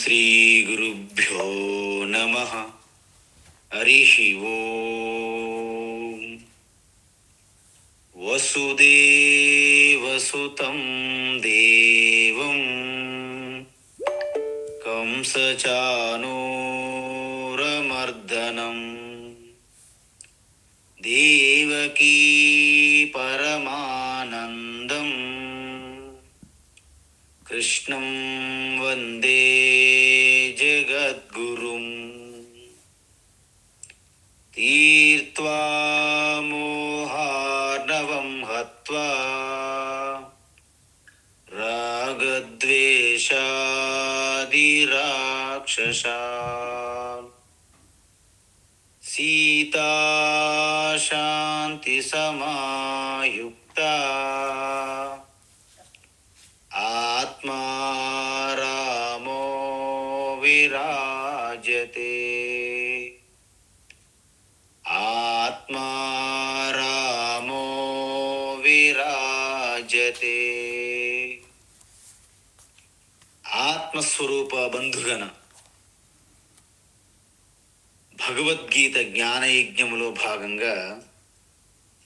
శ్రీ గురుభ్యో నమః. హరి ఓం. వసుదేవసుతం దేవం కంసచానూరమర్దనం దేవకీ పరమానందం కృష్ణం వందే జగద్గురుం. తీర్త్వా మోహార్ణవం హత్వా రాగద్వేషాదిరాక్షసాన్ సీతా శాంతి సమాయుక్తా ఆత్మా రామో విరాజతే. ఆత్మా రామో విరాజతే. ఆత్మస్వరూప బంధుగణ, భగవద్గీత జ్ఞానయజ్ఞములో భాగంగా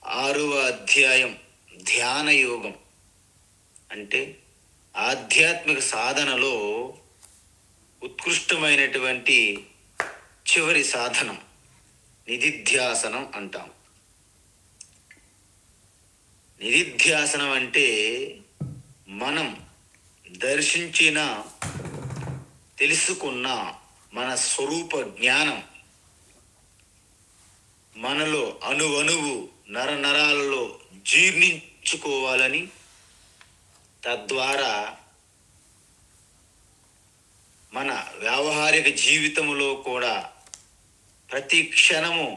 6వ అధ్యాయం ధ్యానయోగం అంటే ఆధ్యాత్మిక సాధనలో ఉత్కృష్టమైనటువంటి చివరి సాధనం నిధిధ్యాసనం అంటాం. నిధిధ్యాసనం అంటే మనం దర్శించిన, తెలుసుకున్న మన స్వరూప జ్ఞానం మనలో అణువణువు నరనరాలలో జీర్ణించుకోవాలని, తద్వారా మన వ్యావహారిక జీవితంలో కూడా ప్రతి క్షణము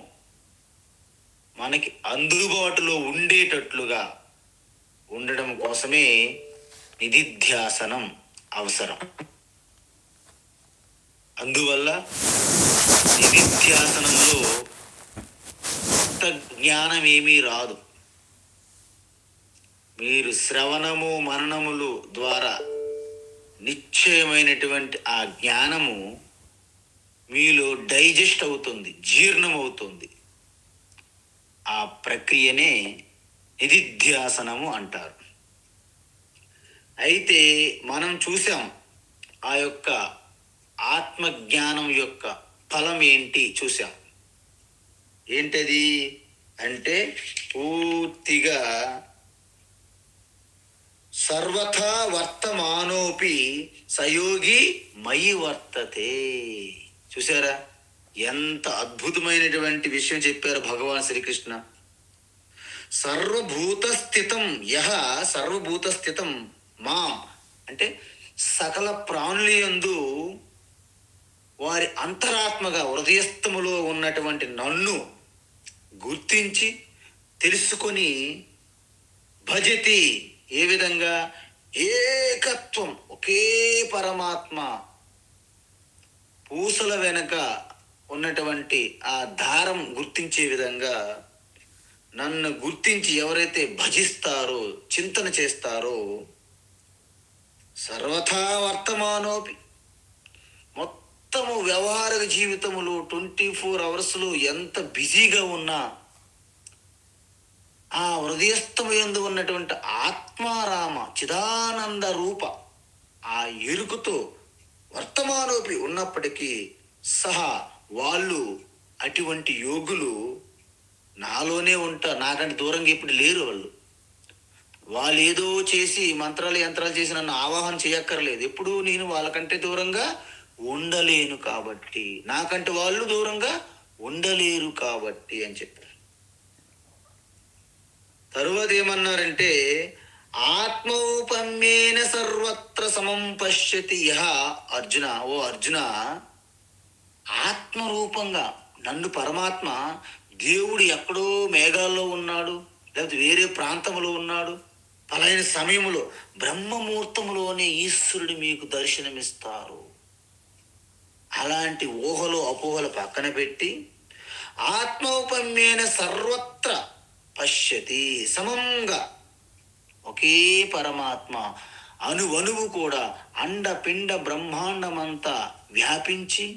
మనకి అందుబాటులో ఉండేటట్లుగా ఉండడం కోసమే నిధిధ్యాసనం అవసరం. అందువల్ల నిధిధ్యాసనంలో కొత్త జ్ఞానం ఏమీ రాదు. మీరు శ్రవణము మననములు ద్వారా నిశ్చయమైనటువంటి ఆ జ్ఞానము మీలో డైజెస్ట్ అవుతుంది, జీర్ణమవుతుంది. ఆ ప్రక్రియనే నిధిధ్యాసనము అంటారు. అయితే మనం చూసాం ఆ యొక్క ఆత్మజ్ఞానం యొక్క ఫలం ఏంటి చూసాం. ఏంటది అంటే పూర్తిగా సర్వథా వర్తమానోపి సయోగి మయి వర్తతే. చూసారా, ఎంత అద్భుతమైనటువంటి విషయం చెప్పారు భగవాన్ శ్రీకృష్ణ. సర్వభూత స్థితం యహ సర్వభూత స్థితం మాం అంటే సకల ప్రాణుల యందు వారి అంతరాత్మగా హృదయస్థములో ఉన్నటువంటి నన్ను గుర్తించి తెలుసుకొని భజతి. ఏ విధంగా? ఏకత్వం, ఒకే పరమాత్మ. పూసల వెనక ఉన్నటువంటి ఆ దారం గుర్తించే విధంగా నన్ను గుర్తించి ఎవరైతే భజిస్తారో, చింతన చేస్తారో, సర్వథా వర్తమానోపి మొత్తము వ్యవహారిక జీవితములో 24 అవర్స్లో ఎంత బిజీగా ఉన్నా ఆ హృదయస్థము యందు ఉన్నటువంటి ఆత్మారామ చిదానంద రూప ఆ ఎరుకతో వర్తమానోపి ఉన్నప్పటికీ సహా వాళ్ళు అటువంటి యోగులు నాలోనే ఉంటారు. నాకంటే దూరంగా ఇప్పుడు లేరు. వాళ్ళు ఏదో చేసి మంత్రాలు యంత్రాలు చేసి నన్ను ఆవాహన చేయక్కర్లేదు. ఎప్పుడు నేను వాళ్ళకంటే దూరంగా ఉండలేను కాబట్టి, నాకంటే వాళ్ళు దూరంగా ఉండలేరు కాబట్టి అని చెప్పారు. తరువాత ఏమన్నారంటే ఆత్మౌపమ్యేన సర్వత్ర సమం పశ్యతి యహ అర్జున. ఓ అర్జున, ఆత్మరూపంగా నన్ను పరమాత్మ దేవుడు ఎక్కడో మేఘాల్లో ఉన్నాడు, లేకపోతే వేరే ప్రాంతంలో ఉన్నాడు, పలైన సమయంలో బ్రహ్మముహూర్తంలోనే ఈశ్వరుడు మీకు దర్శనమిస్తారు. అలాంటి ఊహలు అపోహలు పక్కన పెట్టి ఆత్మౌపమ్యేన సర్వత్ర పశ్యతి, సమంగా ఒకే పరమాత్మ అణువణువు కూడా అండపిండ బ్రహ్మాండమంతా వ్యాపించి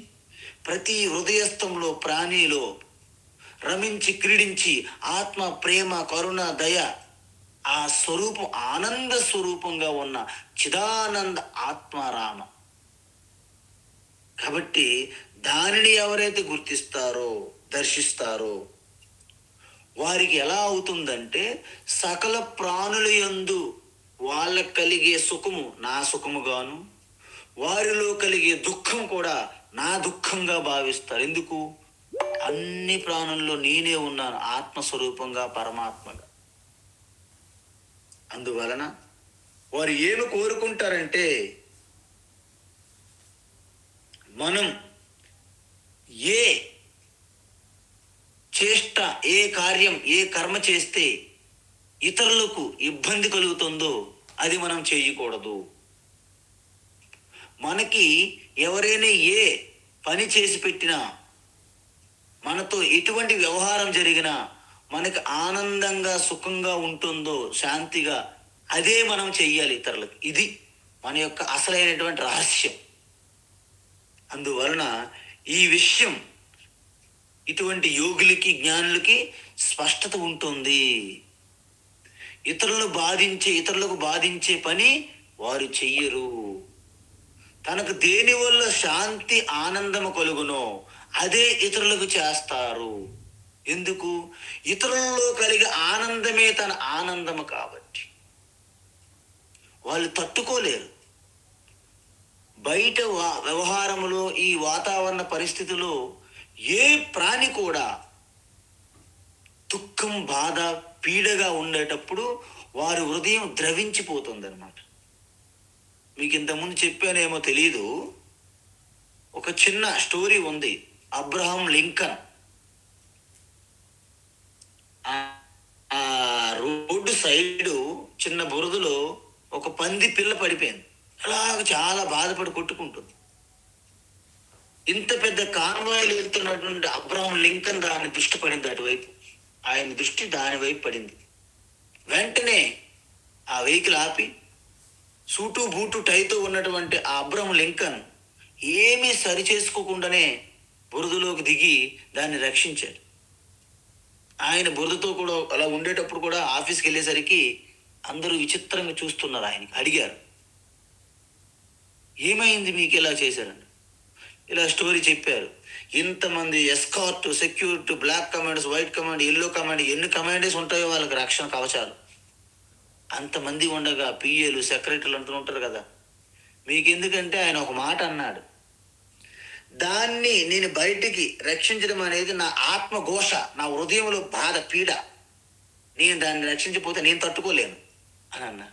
ప్రతి హృదయస్థంలో ప్రాణిలో రమించి క్రీడించి ఆత్మ ప్రేమ కరుణ దయ ఆ స్వరూపం ఆనంద స్వరూపంగా ఉన్న చిదానంద ఆత్మారామ. కాబట్టి దానిని ఎవరైతే గుర్తిస్తారో దర్శిస్తారో వారికి ఎలా అవుతుందంటే సకల ప్రాణుల యందు వాళ్ళకు కలిగే సుఖము నా సుఖముగాను, వారిలో కలిగే దుఃఖం కూడా నా దుఃఖంగా భావిస్తారు. ఎందుకు? అన్ని ప్రాణుల్లో నేనే ఉన్నాను ఆత్మస్వరూపంగా పరమాత్మగా. అందువలన వారు ఏమి కోరుకుంటారంటే మనం ఏ చేష్ట, ఏ కార్యం, ఏ కర్మ చేస్తే ఇతరులకు ఇబ్బంది కలుగుతుందో అది మనం చేయకూడదు. మనకి ఎవరైనా ఏ పని చేసి పెట్టినా, మనతో ఎటువంటి వ్యవహారం జరిగినా మనకి ఆనందంగా సుఖంగా ఉంటుందో శాంతిగా అదే మనం చెయ్యాలి ఇతరులకు. ఇది మన యొక్క అసలైనటువంటి రహస్యం. అందువలన ఈ విషయం ఇటువంటి యోగులకి జ్ఞానులకి స్పష్టత ఉంటుంది. ఇతరులకు బాధించే పని వారు చెయ్యరు. తనకు దేని వల్ల శాంతి ఆనందము కలుగునో అదే ఇతరులకు చేస్తారు. ఎందుకు? ఇతరులలో కలిగే ఆనందమే తన ఆనందము కాబట్టి వాళ్ళు తట్టుకోలేరు. బయట వ్యవహారములో ఈ వాతావరణ పరిస్థితిలో ఏ ప్రాణి కూడా దుఃఖం, బాధ, పీడగా ఉండేటప్పుడు వారి హృదయం ద్రవించిపోతుంది అన్నమాట. మీకు ఇంతకుముందు చెప్పానేమో తెలీదు, ఒక చిన్న స్టోరీ ఉంది. అబ్రహాం లింకన్ ఆ రోడ్డు సైడు చిన్న బురదలో ఒక పంది పిల్ల పడిపోయింది. అలాగ చాలా బాధపడి కొట్టుకుంటుంది. ఇంత పెద్ద కాన్వాయ్లు వెళ్తున్నటువంటి అబ్రహాం లింకన్ దాని దృష్టి పడింది అటువైపు. ఆయన దృష్టి దాని వైపు పడింది. వెంటనే ఆ వెహికల్ ఆపి సూటు బూటు టైతో ఉన్నటువంటి ఆ అబ్రహాం లింకన్ ఏమీ సరి చేసుకోకుండానే బురదలోకి దిగి దాన్ని రక్షించాడు. ఆయన బురదతో కూడా అలా ఉండేటప్పుడు కూడా ఆఫీస్కి వెళ్ళేసరికి అందరూ విచిత్రంగా చూస్తున్నారు. ఆయనకి అడిగారు, ఏమైంది మీకు ఇలా చేశారండి? ఇలా స్టోరీ చెప్పారు. ఇంతమంది escort, security, black commanders, white command, yellow command, ఎన్ని కమాండర్స్ ఉంటాయో వాళ్ళకి రక్షణ కవచాలు అంతమంది ఉండగా పిఏలు, సెక్రటరీలు అంటూ ఉంటారు కదా. మీకెందుకంటే ఆయన ఒక మాట అన్నాడు, దాన్ని నేను బయటికి రక్షించడం అనేది నా ఆత్మఘోష, నా హృదయంలో బాధ, పీడ. నేను దాన్ని రక్షించకపోతే నేను తట్టుకోలేను అని అన్నా.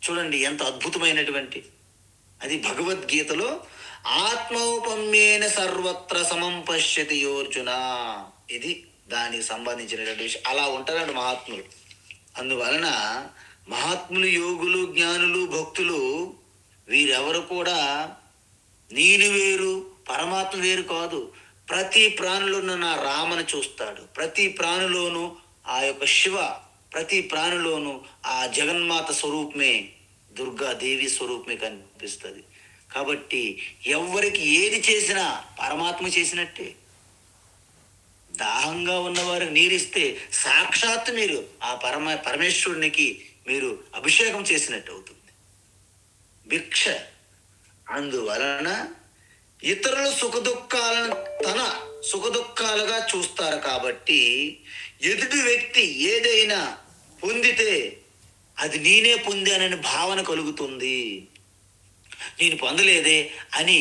చూడండి ఎంత అద్భుతమైనటువంటి అది. భగవద్గీతలో ఆత్మౌపమ్యేన సర్వత్ర సమం పశ్యతి యోర్జున, ఇది దానికి సంబంధించినటువంటి విషయం. అలా ఉంటారండి మహాత్ములు. అందువలన మహాత్ములు, యోగులు, జ్ఞానులు, భక్తులు వీరెవరు కూడా నేను వేరు పరమాత్మ వేరు కాదు. ప్రతి ప్రాణులను నా రామను చూస్తాడు. ప్రతి ప్రాణులోను ఆ యొక్క శివ, ప్రతి ప్రాణులోను ఆ జగన్మాత స్వరూపమే, దుర్గాదేవి స్వరూపమే కనిపిస్తుంది. కాబట్టి ఎవరికి ఏది చేసినా పరమాత్మ చేసినట్టే. దాహంగా ఉన్నవారికి నీరిస్తే సాక్షాత్తు మీరు ఆ పరమేశ్వరునికి మీరు అభిషేకం చేసినట్టు అవుతుంది, భిక్ష. అందువలన ఇతరుల సుఖదుఖాలను తన సుఖదుఖాలుగా చూస్తారు. కాబట్టి ఎదుటి వ్యక్తి ఏదైనా పొందితే అది నేనే పొందానని భావన కలుగుతుంది. నేను పొందలేదే అని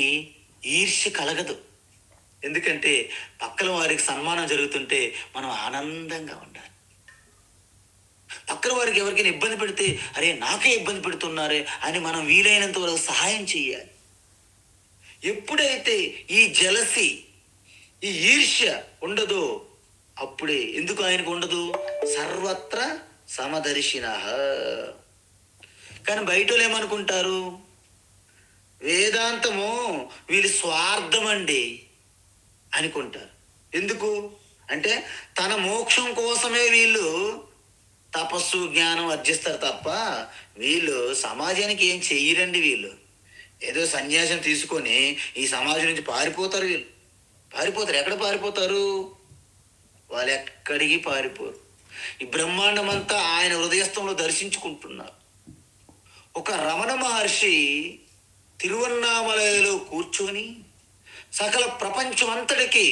ఈర్ష్య కలగదు. ఎందుకంటే పక్కన వారికి సన్మానం జరుగుతుంటే మనం ఆనందంగా ఉండాలి. పక్కన వారికి ఎవరికైనా ఇబ్బంది పెడితే అరే నాకే ఇబ్బంది పెడుతున్నారే అని మనం వీలైనంత వరకు సహాయం చేయాలి. ఎప్పుడైతే ఈ జలసి, ఈ ఈర్ష్య ఉండదో అప్పుడే, ఎందుకు ఆయనకు ఉండదు, సర్వత్ర సమదర్శినః. కానీ బయట వాళ్ళు ఏమనుకుంటారు, వేదాంతము వీళ్ళు స్వార్థం అండి అనుకుంటారు. ఎందుకు అంటే తన మోక్షం కోసమే వీళ్ళు తపస్సు జ్ఞానం అర్జిస్తారు తప్ప వీళ్ళు సమాజానికి ఏం చెయ్యరండి. వీళ్ళు ఏదో సన్యాసం తీసుకొని ఈ సమాజం నుంచి పారిపోతారు. వీళ్ళు పారిపోతారు. ఎక్కడ పారిపోతారు? వాళ్ళు ఎక్కడికి పారిపోరు. ఈ బ్రహ్మాండం అంతా ఆయన హృదయస్థంలో దర్శించుకుంటున్నారు. ఒక రమణ మహర్షి తిరువన్నామలలో కూర్చొని సకల ప్రపంచం అంతటికి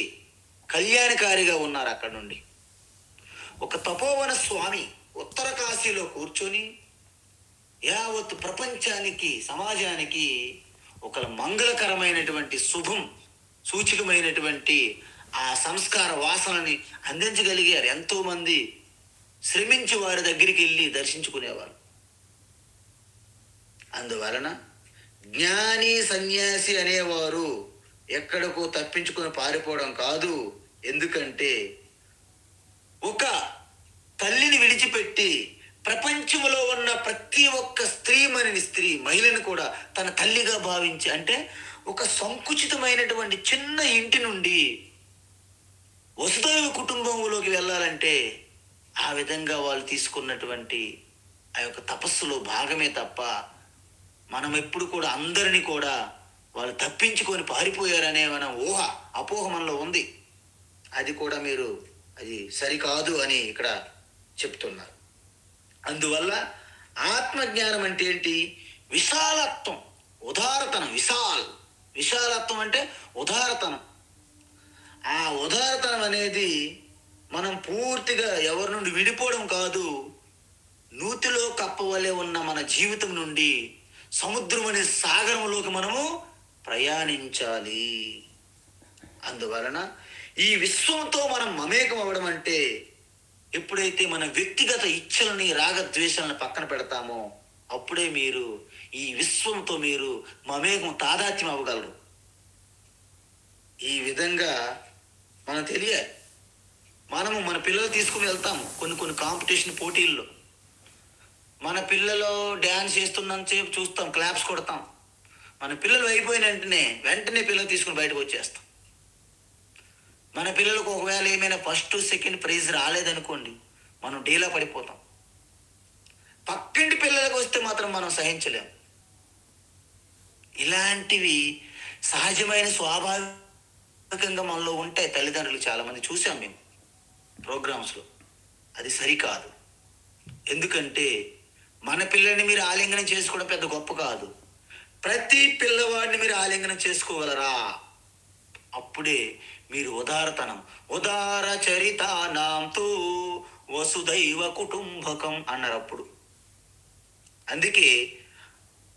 కళ్యాణకారిగా ఉన్నారు. అక్కడ నుండి ఒక తపోవన స్వామి ఉత్తర కాశీలో కూర్చొని యావత్ ప్రపంచానికి సమాజానికి ఒక మంగళకరమైనటువంటి శుభం సూచకమైనటువంటి ఆ సంస్కార వాసనని అందించగలిగారు. ఎంతో మంది శ్రమించి వారి దగ్గరికి వెళ్ళి దర్శించుకునేవారు. అందువలన జ్ఞాని సన్యాసి అనేవారు ఎక్కడికో తప్పించుకొని పారిపోవడం కాదు. ఎందుకంటే ఒక తల్లిని విడిచిపెట్టి ప్రపంచంలో ఉన్న ప్రతి ఒక్క స్త్రీ మహిళను కూడా తన తల్లిగా భావించి, అంటే ఒక సంకుచితమైనటువంటి చిన్న ఇంటి నుండి వసుదైవ కుటుంబంలోకి వెళ్ళాలంటే ఆ విధంగా వాళ్ళు తీసుకున్నటువంటి ఆ యొక్క తపస్సులో భాగమే తప్ప మనం ఎప్పుడు కూడా అందరినీ కూడా వాళ్ళు తప్పించుకొని పారిపోయారనే మన అపోహ మనలో ఉంది. అది కూడా మీరు అది సరికాదు అని ఇక్కడ చెప్తున్నారు. అందువల్ల ఆత్మజ్ఞానం అంటే ఏంటి? విశాలత్వం, ఉదారతనం. విశాలత్వం అంటే ఉదారతనం. ఆ ఉదారతనం అనేది మనం పూర్తిగా ఎవరి నుండి విడిపోవడం కాదు, నూతిలో కప్పవలే ఉన్న మన జీవితం నుండి సముద్రం అనే సాగరంలోకి మనము ప్రయాణించాలి. అందువలన ఈ విశ్వంతో మనం మమేకం అవ్వడం అంటే ఎప్పుడైతే మన వ్యక్తిగత ఇచ్చలని రాగద్వేషాలను పక్కన పెడతామో అప్పుడే మీరు ఈ విశ్వంతో మీరు మమేకం తాదాత్మ్యం అవ్వగలరు. ఈ విధంగా మనం తెలియాలి. మనము మన పిల్లలు తీసుకుని వెళ్తాము కొన్ని కాంపిటీషన్ పోటీల్లో. మన పిల్లలు డ్యాన్స్ చేస్తున్నంతసేపు చూస్తాం, క్లాప్స్ కొడతాం. మన పిల్లలు అయిపోయిన వెంటనే పిల్లలు తీసుకుని బయటకు వచ్చేస్తాం. మన పిల్లలకు ఒకవేళ ఏమైనా ఫస్ట్ సెకండ్ ప్రైజ్ రాలేదనుకోండి, మనం డీలా పడిపోతాం. పక్కింటి పిల్లలకు వస్తే మాత్రం మనం సహించలేం. ఇలాంటివి సహజమైన స్వాభావికంగా మనలో ఉంటాయి. తల్లిదండ్రులు చాలామంది చూసాం మేము ప్రోగ్రామ్స్లో. అది సరికాదు. ఎందుకంటే మన పిల్లల్ని మీరు ఆలింగనం చేసుకోవడం పెద్ద గొప్ప కాదు. ప్రతి పిల్లవాడిని మీరు ఆలింగనం చేసుకోగలరా? అప్పుడే మీరు ఉదార చరితానాంతో వసుదైవ కుటుంబకం అన్నారు. అప్పుడు అందుకే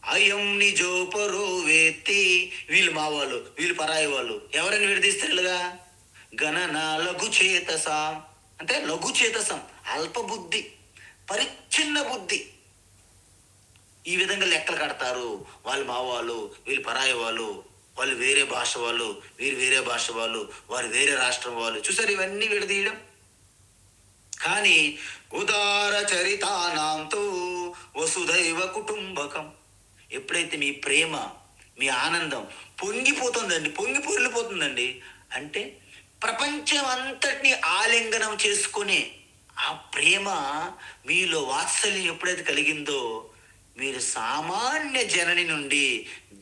అయం నిజోపరో వేత్తి, వీళ్ళు మా వాళ్ళు, వీళ్ళు పరాయి వాళ్ళు, ఎవరైనా విడదీస్తారు ఇలాగా. గణన లఘుచేతసం అంటే లఘుచేతసం, అల్పబుద్ధి, పరిచ్ఛిన్న బుద్ధి. ఈ విధంగా లెక్కలు కడతారు. వాళ్ళు మా వాళ్ళు, వీళ్ళు పరాయి వాళ్ళు, వాళ్ళు వేరే భాష వాళ్ళు, వీరు వేరే భాష వాళ్ళు, వారు వేరే రాష్ట్రం వాళ్ళు. చూసారు ఇవన్నీ విడదీయడం. కానీ ఉదార చరితానాంతో వసుదైవ కుటుంబకం, ఎప్పుడైతే మీ ప్రేమ మీ ఆనందం పొంగిపోతుందండి, అంటే ప్రపంచం అంతటిని ఆలింగనం చేసుకునే ఆ ప్రేమ మీలో వాత్సల్యం ఎప్పుడైతే కలిగిందో మీరు సామాన్య జనని నుండి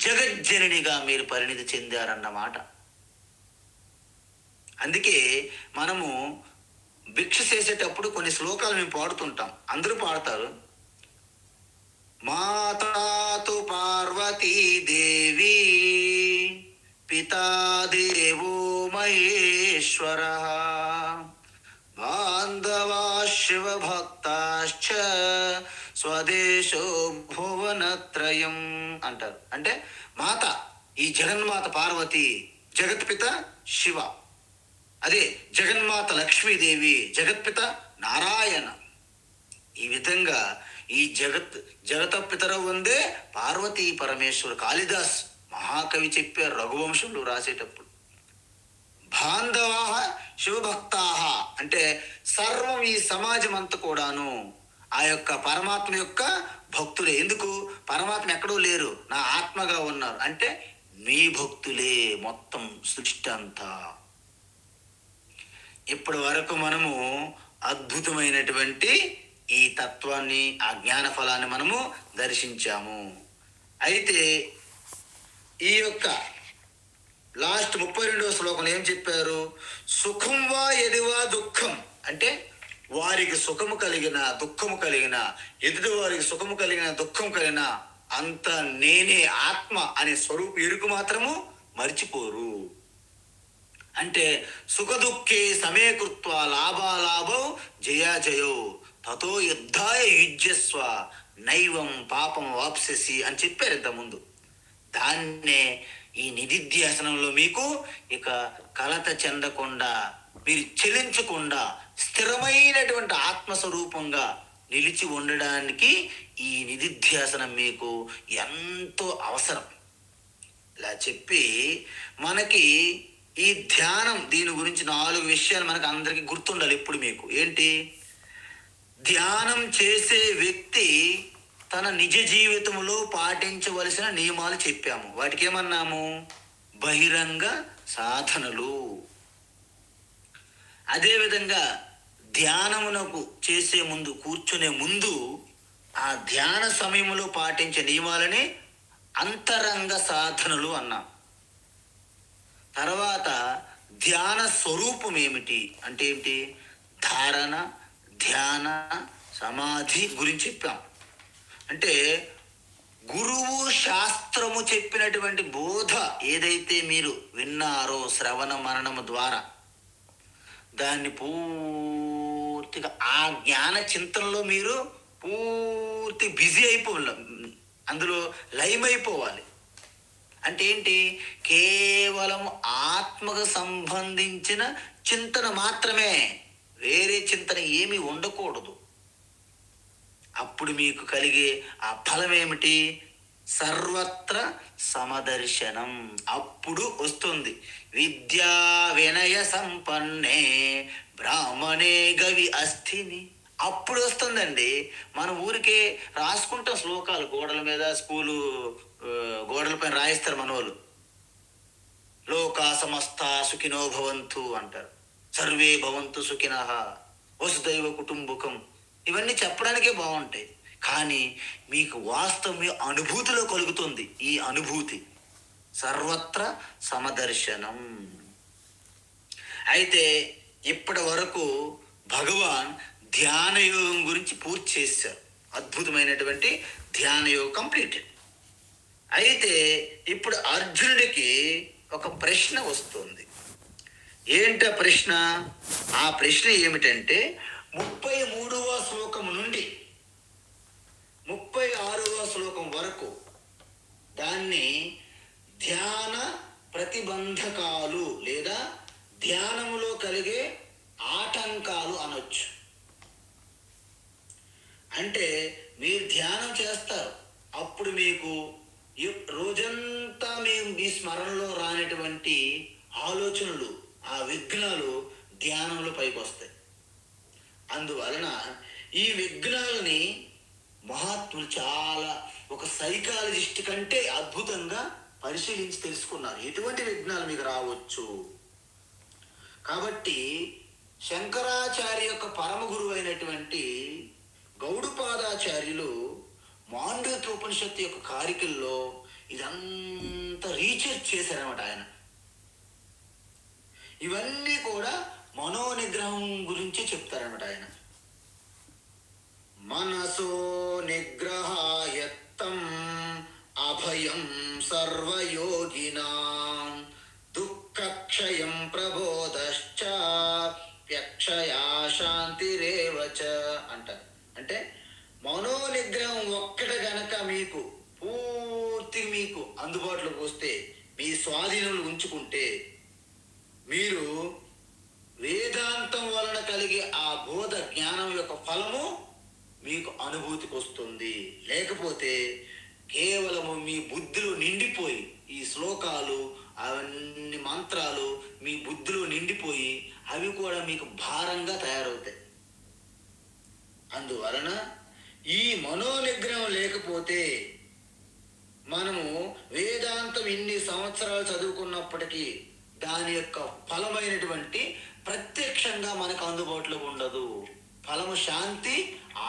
జగజ్జననిగా మీరు పరిణితి చెందారన్నమాట. అందుకే మనము భిక్ష చేసేటప్పుడు కొన్ని శ్లోకాలు మేము పాడుతుంటాం. అందరూ పాడతారు. మాతాతు పార్వతీ దేవి పితా దేవో మహేశ్వర బాంధవా శివభక్తాశ్చ స్వదేశో భువనత్రయం అంటారు. అంటే మాత ఈ జగన్మాత పార్వతి, జగత్పిత శివ, అదే జగన్మాత లక్ష్మీదేవి, జగత్పిత నారాయణ. ఈ విధంగా ఈ జగత పితర వందే పార్వతీ పరమేశ్వర. కాళిదాస్ మహాకవి చెప్పారు రఘువంశంలో రాసేటప్పుడు. బాంధవా శివభక్తాహ అంటే సర్వం ఈ సమాజం అంతా కూడాను ఆ యొక్క పరమాత్మ యొక్క భక్తులే. ఎందుకు? పరమాత్మ ఎక్కడో లేరు, నా ఆత్మగా ఉన్నారు. అంటే మీ భక్తులే మొత్తం సృష్టి అంతా. ఇప్పటి వరకు మనము అద్భుతమైనటువంటి ఈ తత్వాన్ని, ఆ జ్ఞాన ఫలాన్ని మనము దర్శించాము. అయితే ఈ యొక్క లాస్ట్ 32వ శ్లోకంలో ఏం చెప్పారు? సుఖం వా ఎదివా దుఃఖం అంటే వారికి సుఖము కలిగిన దుఃఖము కలిగిన, ఎదుటి వారికి సుఖము కలిగిన దుఃఖం కలిగిన అంత నేనే ఆత్మ అనే స్వరూప ఎరుకు మాత్రము మర్చిపోరు. అంటే సుఖ దుఃఖే సమేకృత్వ లాభాలాభౌ జయాజయౌ తతో యుద్ధాయ యుజ్యస్వ నైవం పాపం వాప్స్యసి అని చెప్పారు ఇంతకుముందు. దాన్నే ఈ నిధిధ్యాసనంలో మీకు ఇక కలత చెందకుండా, మీరు చెలించకుండా స్థిరమైనటువంటి ఆత్మస్వరూపంగా నిలిచి ఉండడానికి ఈ నిధిధ్యాసనం మీకు ఎంతో అవసరం. ఇలా చెప్పి మనకి ఈ ధ్యానం, దీని గురించి 4 విషయాలు మనకు అందరికీ గుర్తుండాలి ఇప్పుడు మీకు. ఏంటి? ధ్యానం చేసే వ్యక్తి తన నిజ జీవితంలో పాటించవలసిన నియమాలు చెప్పాము. వాటికి ఏమన్నాము? బహిరంగ సాధనలు. అదేవిధంగా ధ్యానమునకు చేసే ముందు, కూర్చునే ముందు ఆ ధ్యాన సమయంలో పాటించే నియమాలని అంతరంగ సాధనలు అన్నాం. తర్వాత ధ్యాన స్వరూపం ఏమిటి అంటే ఏంటి? ధారణ, ధ్యాన, సమాధి గురించి చెప్పాం. అంటే గురువు శాస్త్రము చెప్పినటువంటి బోధ ఏదైతే మీరు విన్నారో శ్రవణ మననము ద్వారా, దాన్ని పూర్తిగా ఆ జ్ఞాన చింతనలో మీరు పూర్తి బిజీ అయిపోవాలి, అందులో లయమైపోవాలి. అంటే ఏంటి? కేవలం ఆత్మకు సంబంధించిన చింతన మాత్రమే, వేరే చింతన ఏమీ ఉండకూడదు. అప్పుడు మీకు కలిగే ఆ ఫలం ఏమిటి? సర్వత్ర సమదర్శనం. అప్పుడు వస్తుంది విద్యా వినయ సంపన్నే బ్రాహ్మణే గవి అస్థిని. అప్పుడు వస్తుందండి. మన ఊరికే రాసుకుంటాం శ్లోకాలు గోడల మీద, స్కూలు గోడలపైన రాయిస్తారు మన వాళ్ళు. లోకా సమస్త సుఖినో భవంతు అంటారు, సర్వే భవంతు సుఖినః, వసుదైవ కుటుంబకం. ఇవన్నీ చెప్పడానికే బాగుంటాయి, కానీ మీకు వాస్తవం అనుభూతిలో కలుగుతుంది. ఈ అనుభూతి సర్వత్ర సమదర్శనం. అయితే ఇప్పటి వరకు భగవాన్ ధ్యానయోగం గురించి పూర్తి చేశారు. అద్భుతమైనటువంటి ధ్యానయోగం కంప్లీటెడ్. అయితే ఇప్పుడు అర్జునుడికి ఒక ప్రశ్న వస్తుంది. ఏంట ప్రశ్న? ఆ ప్రశ్న ఏమిటంటే 33వ శ్లోకం నుండి 36వ శ్లోకం వరకు దాన్ని ధ్యాన ప్రతిబంధకాలు లేదా ధ్యానములో కలిగే ఆటంకాలు అనొచ్చు. అంటే మీరు ధ్యానం చేస్తారు, అప్పుడు మీకు రోజంతా మీ స్మరణలో రానటువంటి ఆలోచనలు, ఆ విఘ్నాలు ధ్యానంలో పైకి వస్తాయి. అందువలన ఈ విఘ్నాలని మహాత్ములు చాలా ఒక సైకాలజిస్ట్ కంటే అద్భుతంగా పరిశీలించి తెలుసుకున్నారు ఎటువంటి విఘ్నాలు మీకు రావచ్చు. కాబట్టి శంకరాచార్య యొక్క పరమ గురువు అయినటువంటి గౌడపాదాచార్యులు మాండూక్య ఉపనిషత్తు యొక్క కారికల్లో ఇదంతా రీసెర్చ్ చేశారన్నమాట ఆయన. ఇవన్నీ కూడా మనోనిగ్రహం గురించి చెప్తారన్నమాట ఆయన. మనసో నిగ్రహాయత్తం అభయం సర్వయోగినాం దుఃఖక్షయం ప్రబోధశ్చ యక్షయా శాంతిరేవచ అంటారు. అంటే మనోనిగ్రహం ఒక్కట గనక మీకు పూర్తి మీకు అందుబాటులోకి వస్తే, మీ స్వాధీనంలో ఉంచుకుంటే, మీరు వేదాంతం వలన కలిగే ఆ బోధ జ్ఞానం యొక్క ఫలము మీకు అనుభూతికి వస్తుంది. లేకపోతే కేవలము మీ బుద్ధిలో నిండిపోయి ఈ శ్లోకాలు, అవన్నీ మంత్రాలు మీ బుద్ధిలో నిండిపోయి అవి కూడా మీకు భారంగా తయారవుతాయి. అందువలన ఈ మనోనిగ్రహం లేకపోతే మనము వేదాంతం ఇన్ని సంవత్సరాలు చదువుకున్నప్పటికీ దాని యొక్క ఫలమైనటువంటి ప్రత్యక్షంగా మనకు అందుబాటులో ఉండదు. ఫలము శాంతి,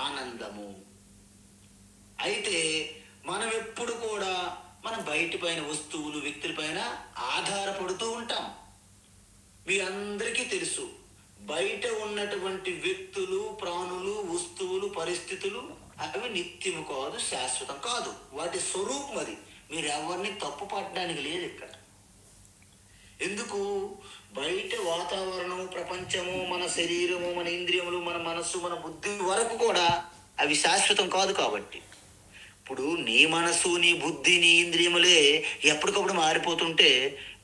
ఆనందము. అయితే మనం ఎప్పుడు కూడా మనం బయటిపైన వస్తువులు, వ్యక్తులపైన ఆధారపడుతూ ఉంటాం. మీ అందరికీ తెలుసు, బయట ఉన్నటువంటి వ్యక్తులు, ప్రాణులు, వస్తువులు, పరిస్థితులు అవి నిత్యము కాదు, శాశ్వతం కాదు. వాటి స్వరూపం అది. మీరు ఎవరిని తప్పు పట్టడానికి లేదు ఇక్కడ. ఎందుకు? బయట వాతావరణము, ప్రపంచము, మన శరీరము, మన ఇంద్రియములు, మన మనస్సు, మన బుద్ధి వరకు కూడా అవి శాశ్వతం కాదు. కాబట్టి ఇప్పుడు నీ మనసు, నీ బుద్ధి, నీ ఇంద్రియములే ఎప్పటికప్పుడు మారిపోతుంటే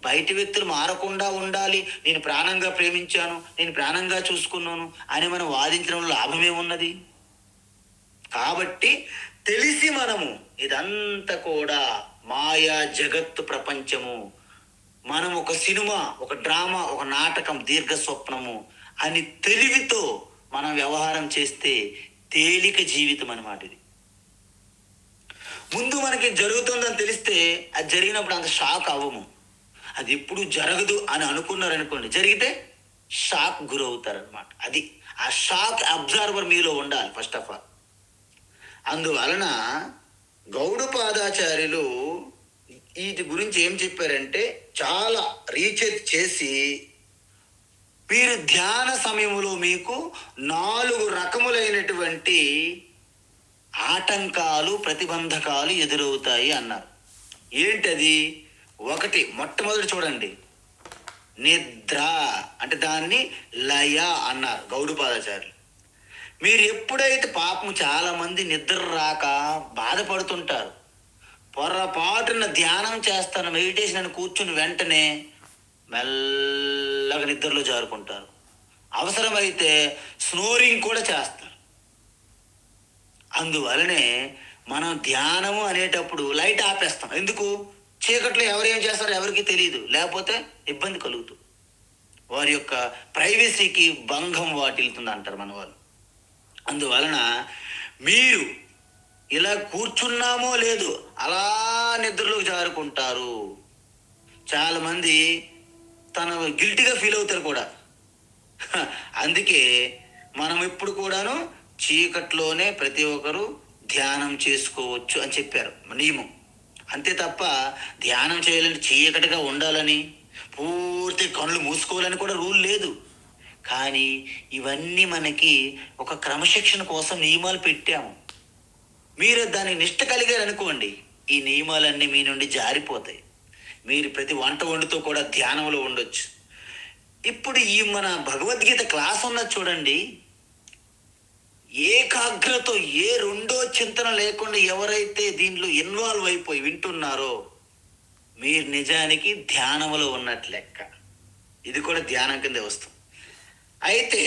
బయట వ్యక్తులు మారకుండా ఉండాలి, నేను ప్రాణంగా ప్రేమించాను, నేను ప్రాణంగా చూసుకున్నాను అని మనం వాదించడంలో లాభమే ఉన్నది. కాబట్టి తెలిసి మనము ఇదంతా కూడా మాయా జగత్తు ప్రపంచము, మనం ఒక సినిమా, ఒక డ్రామా, ఒక నాటకం, దీర్ఘ స్వప్నము అని తెలివితో మనం వ్యవహారం చేస్తే తేలిక జీవితం అన్నమాట ఇది. ముందు మనకి జరుగుతుందని తెలిస్తే అది జరిగినప్పుడు అంత షాక్ అవ్వము. అది ఎప్పుడు జరగదు అని అనుకున్నారనుకోండి, జరిగితే షాక్ గురవుతారనమాట. అది ఆ షాక్ అబ్జర్వర్ మీలో ఉండాలి ఫస్ట్ ఆఫ్ ఆల్. అందువలన గౌడపాదాచార్యులు వీటి గురించి ఏం చెప్పారంటే, చాలా రీసెర్చ్ చేసి మీరు ధ్యాన సమయంలో మీకు 4 రకములైనటువంటి ఆటంకాలు, ప్రతిబంధకాలు ఎదురవుతాయి అన్నారు. ఏంటది? ఒకటి, మొట్టమొదటి చూడండి, నిద్ర. అంటే దాన్ని లయ అన్నారు గౌడపాదాచార్యులు. మీరు ఎప్పుడైతే పాపం చాలా మంది నిద్ర రాక బాధపడుతుంటారు, పొరపాటున ధ్యానం చేస్తాను, మెడిటేషన్ అని కూర్చుని వెంటనే మెల్లగా నిద్రలో జారుకుంటారు. అవసరమైతే స్నోరింగ్ కూడా చేస్తారు. అందువలనే మనం ధ్యానము అనేటప్పుడు లైట్ ఆపేస్తాం. ఎందుకు? చీకట్లో ఎవరేం చేస్తారో ఎవరికి తెలియదు, లేకపోతే ఇబ్బంది కలుగుతుంది, వారి యొక్క ప్రైవసీకి భంగం వాటిల్తుంది అంటారు మన వాళ్ళు. అందువలన మీరు ఇలా కూర్చున్నామో లేదు అలా నిద్రలోకి జారుకుంటారు. చాలామంది తన గిల్టీగా ఫీల్ అవుతారు కూడా. అందుకే మనం ఎప్పుడు కూడాను చీకట్లోనే ప్రతి ఒక్కరు ధ్యానం చేసుకోవచ్చు అని చెప్పారు నియమం. అంతే తప్ప ధ్యానం చేయాలని చీకటిగా ఉండాలని, పూర్తి కళ్ళు మూసుకోవాలని కూడా రూల్ లేదు. కానీ ఇవన్నీ మనకి ఒక క్రమశిక్షణ కోసం నియమాలు పెట్టాము. మీరు దానికి నిష్ట కలిగారనుకోండి, ఈ నియమాలన్నీ మీ నుండి జారిపోతాయి. మీరు ప్రతి వంట వండుతో కూడా ధ్యానంలో ఉండొచ్చు. ఇప్పుడు ఈ మన భగవద్గీత క్లాస్ ఉన్నది చూడండి, ఏకాగ్రత, ఏ రెండో చింతన లేకుండా ఎవరైతే దీనిలో ఇన్వాల్వ్ అయిపోయి వింటున్నారో మీరు నిజానికి ధ్యానంలో ఉన్నట్లు లెక్క. ఇది కూడా ధ్యానం కింద వస్తుంది. అయితే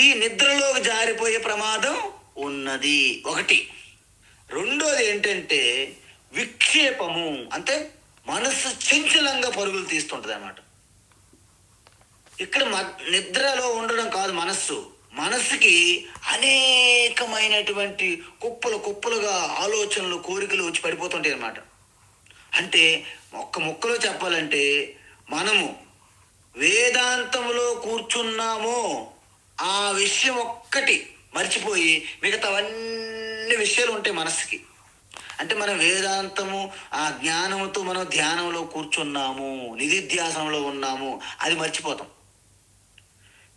ఈ నిద్రలోకి జారిపోయే ప్రమాదం ఉన్నది ఒకటి. రెండోది ఏంటంటే విక్షేపము. అంటే మనసు చంచలంగా పరుగులు తీస్తుంటది అన్నమాట. ఇక్కడ నిద్రలో ఉండడం కాదు, మనస్సుకి అనేకమైనటువంటి కుప్పలుగా ఆలోచనలు, కోరికలు వచ్చి పడిపోతుంటాయి అన్నమాట. అంటే ఒక్క ముక్కలో చెప్పాలంటే, మనము వేదాంతంలో కూర్చున్నామో ఆ విషయం ఒక్కటి మర్చిపోయి మిగతావన్నీ విషయాలు ఉంటాయి మనస్సుకి. అంటే మనం వేదాంతము, ఆ జ్ఞానముతో మనం ధ్యానంలో కూర్చున్నాము, నిధిధ్యాసనంలో ఉన్నాము, అది మర్చిపోతాం.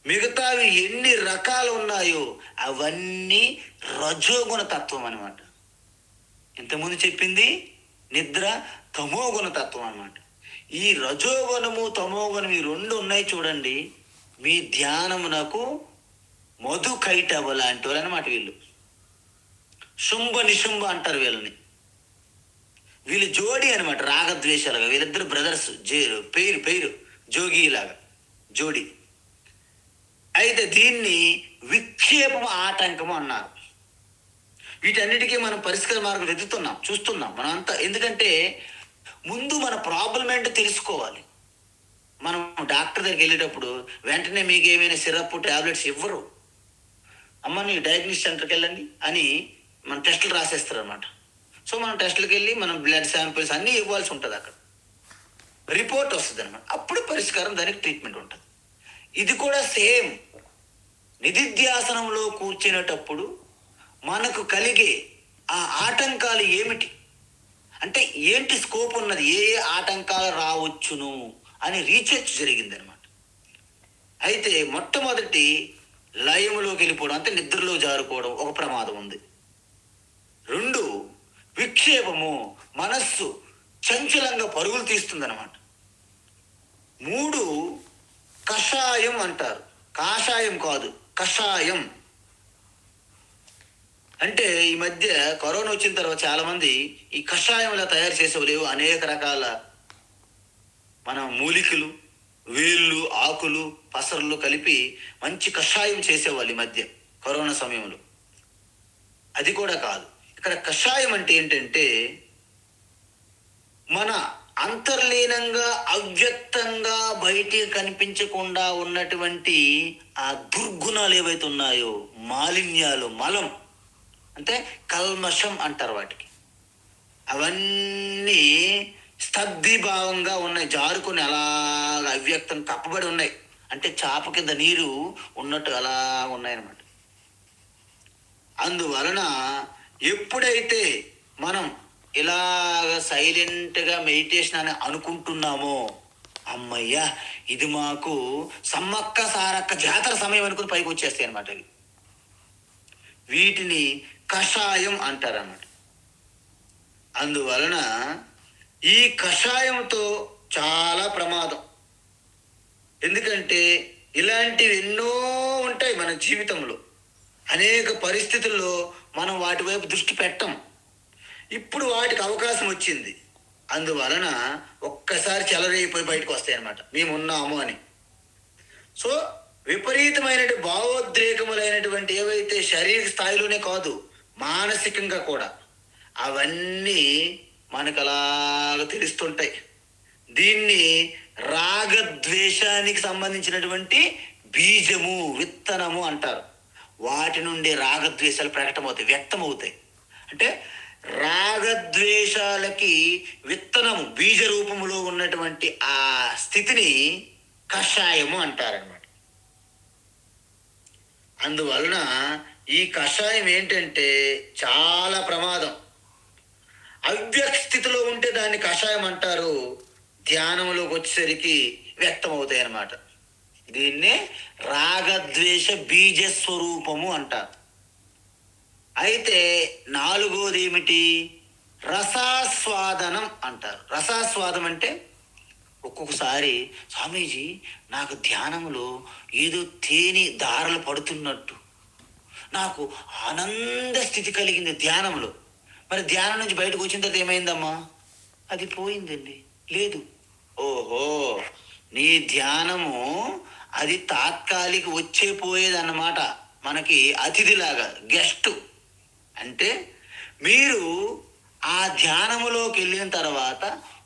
మిగతావి ఎన్ని రకాలు ఉన్నాయో అవన్నీ రజోగుణ తత్వం అనమాట. ఇంతకుముందు చెప్పింది నిద్ర తమోగుణ తత్వం అనమాట. ఈ రజోగుణము, తమోగుణం ఈ రెండు ఉన్నాయి చూడండి. మీ ధ్యానమునకు మధు కైటవ లాంటి వాళ్ళు అనమాట వీళ్ళు. శుంభ నిశుంభ అంటారు వీళ్ళని. వీళ్ళు జోడి అనమాట, రాగద్వేషాలుగా. వీళ్ళిద్దరు బ్రదర్స్, పేరు జోగిలాగా జోడి. అయితే దీన్ని విక్షేపము, ఆటంకము అన్నారు. వీటన్నిటికీ మనం పరిష్కార మార్గం వెతుకుతున్నాం, చూస్తున్నాం మనం అంతా. ఎందుకంటే ముందు మన ప్రాబ్లం ఏంటో తెలుసుకోవాలి. మనం డాక్టర్ దగ్గరికి వెళ్ళేటప్పుడు వెంటనే మీకు ఏమైనా సిరప్, టాబ్లెట్స్ ఇవ్వరు. అమ్మ నీ డయాగ్నోసిస్ సెంటర్కి వెళ్ళండి అని మన టెస్టులు రాసేస్తారు అనమాట. సో మనం టెస్టులకు వెళ్ళి మనం బ్లడ్ శాంపిల్స్ అన్నీ ఇవ్వాల్సి ఉంటుంది. అక్కడ రిపోర్ట్ వస్తుంది అనమాట. అప్పుడు పరిష్కారం, దానికి ట్రీట్మెంట్ ఉంటుంది. ఇది కూడా సేమ్. నిధిధ్యాసనంలో కూర్చునేటప్పుడు మనకు కలిగే ఆ ఆటంకాలు ఏమిటి, అంటే ఏంటి స్కోప్ ఉన్నది, ఏ ఏ ఆటంకాలు రావచ్చును అని రీసెర్చ్ జరిగిందనమాట. అయితే మొట్టమొదటి లయములోకి వెళ్ళిపోవడం, అంటే నిద్రలో జారుకోవడం ఒక ప్రమాదం ఉంది. 2, విక్షేపము, మనస్సు చంచలంగా పరుగులు తీస్తుందన్నమాట. 3, కషాయం అంటారు. కాషాయం కాదు, కషాయం. అంటే ఈ మధ్య కరోనా వచ్చిన తర్వాత చాలా మంది ఈ కషాయంలా తయారు చేసేవలేవు, అనేక రకాల మన మూలికలు, వేళ్ళు, ఆకులు, పసర్లు కలిపి మంచి కషాయం చేసేవాళ్ళు ఈ మధ్య కరోనా సమయంలో. అది కూడా కాదు. ఇక్కడ కషాయం అంటే ఏంటంటే మన అంతర్లీనంగా అవ్యక్తంగా బయటికి కనిపించకుండా ఉన్నటువంటి ఆ దుర్గుణాలు ఏవైతే ఉన్నాయో, మాలిన్యాలు, మలం అంటే కల్మషం అంటారు వాటికి, అవన్నీ స్తబ్దీభావంగా ఉన్నాయి, జారుకొని అలా అవ్యక్తం కప్పబడి ఉన్నాయి. అంటే చాప కింద నీరు ఉన్నట్టు అలా ఉన్నాయన్నమాట. అందువలన ఎప్పుడైతే మనం ఇలాగ సైలెంట్గా మెడిటేషన్ అని అనుకుంటున్నామో, అమ్మయ్యా ఇది మాకు సమ్మక్క సారక్క జాతర సమయం అనుకుని పైకి వచ్చేస్తాయి అన్నమాట. వీటిని కషాయం అంటారన్నమాట. అందువలన ఈ కషాయంతో చాలా ప్రమాదం. ఎందుకంటే ఇలాంటివి ఎన్నో ఉంటాయి మన జీవితంలో. అనేక పరిస్థితుల్లో మనం వాటి వైపు దృష్టి పెట్టం. ఇప్పుడు వాటికి అవకాశం వచ్చింది. అందువలన ఒక్కసారి చెలరేగిపోయి బయటకు వస్తాయి అన్నమాట, మేము ఉన్నాము అని. సో విపరీతమైన భావోద్రేకములైనటువంటి ఏవైతే శారీరక స్థాయిలోనే కాదు, మానసికంగా కూడా అవన్నీ మనకు అలాగ తెలుస్తుంటాయి. దీన్ని రాగద్వేషానికి సంబంధించినటువంటి బీజము, విత్తనము అంటారు. వాటి నుండి రాగద్వేషాలు ప్రకటమవుతాయి, వ్యక్తమవుతాయి. అంటే రాగద్వేషాలకి విత్తనము, బీజ రూపములో ఉన్నటువంటి ఆ స్థితిని కషాయము అంటారనమాట. అందువలన ఈ కషాయం ఏంటంటే చాలా ప్రమాదం. అవ్యక్త స్థితిలో ఉంటే దాన్ని కషాయం అంటారు, ధ్యానంలోకి వచ్చేసరికి వ్యక్తం అవుతాయి అన్నమాట. దీన్నే రాగద్వేష బీజ స్వరూపము అంటారు. అయితే 4వది ఏమిటి, రసాస్వాదనం అంటారు. రసాస్వాదం అంటే ఒక్కొక్కసారి స్వామీజీ నాకు ధ్యానంలో ఏదో తేనె దారలు పడుతున్నట్టు నాకు ఆనంద స్థితి కలిగింది ధ్యానంలో. మరి ధ్యానం నుంచి బయటకు వచ్చిన తర్వాత ఏమైందమ్మా, అది పోయిందండి. లేదు, ఓహో నీ ధ్యానము అది తాత్కాలిక వచ్చే పోయేదన్నమాట, మనకి అతిథిలాగా, గెస్ట్. అంటే మీరు ఆ ధ్యానములోకి వెళ్ళిన తర్వాత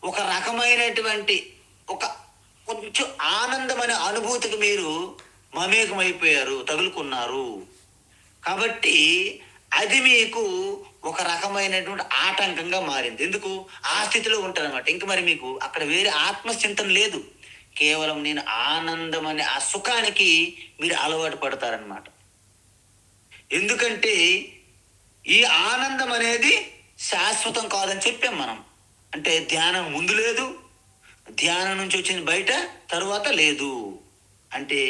ఒక రకమైనటువంటి ఒక కొంచెం ఆనందం అనే అనుభూతికి మీరు మమేకమైపోయారు, తగులుకున్నారు. కాబట్టి అది మీకు ఒక రకమైనటువంటి ఆటంకంగా మారింది. ఎందుకు, ఆ స్థితిలో ఉంటారనమాట. ఇంక మరి మీకు అక్కడ వేరే ఆత్మచింతన లేదు, కేవలం నేను ఆనందం అనే ఆ సుఖానికి మీరు అలవాటు పడతారనమాట. ఎందుకంటే ఈ ఆనందం అనేది శాశ్వతం కాదని చెప్పాం మనం. అంటే ధ్యానం ముందు లేదు, ధ్యానం నుంచి వచ్చింది బయట తరువాత లేదు. అంటే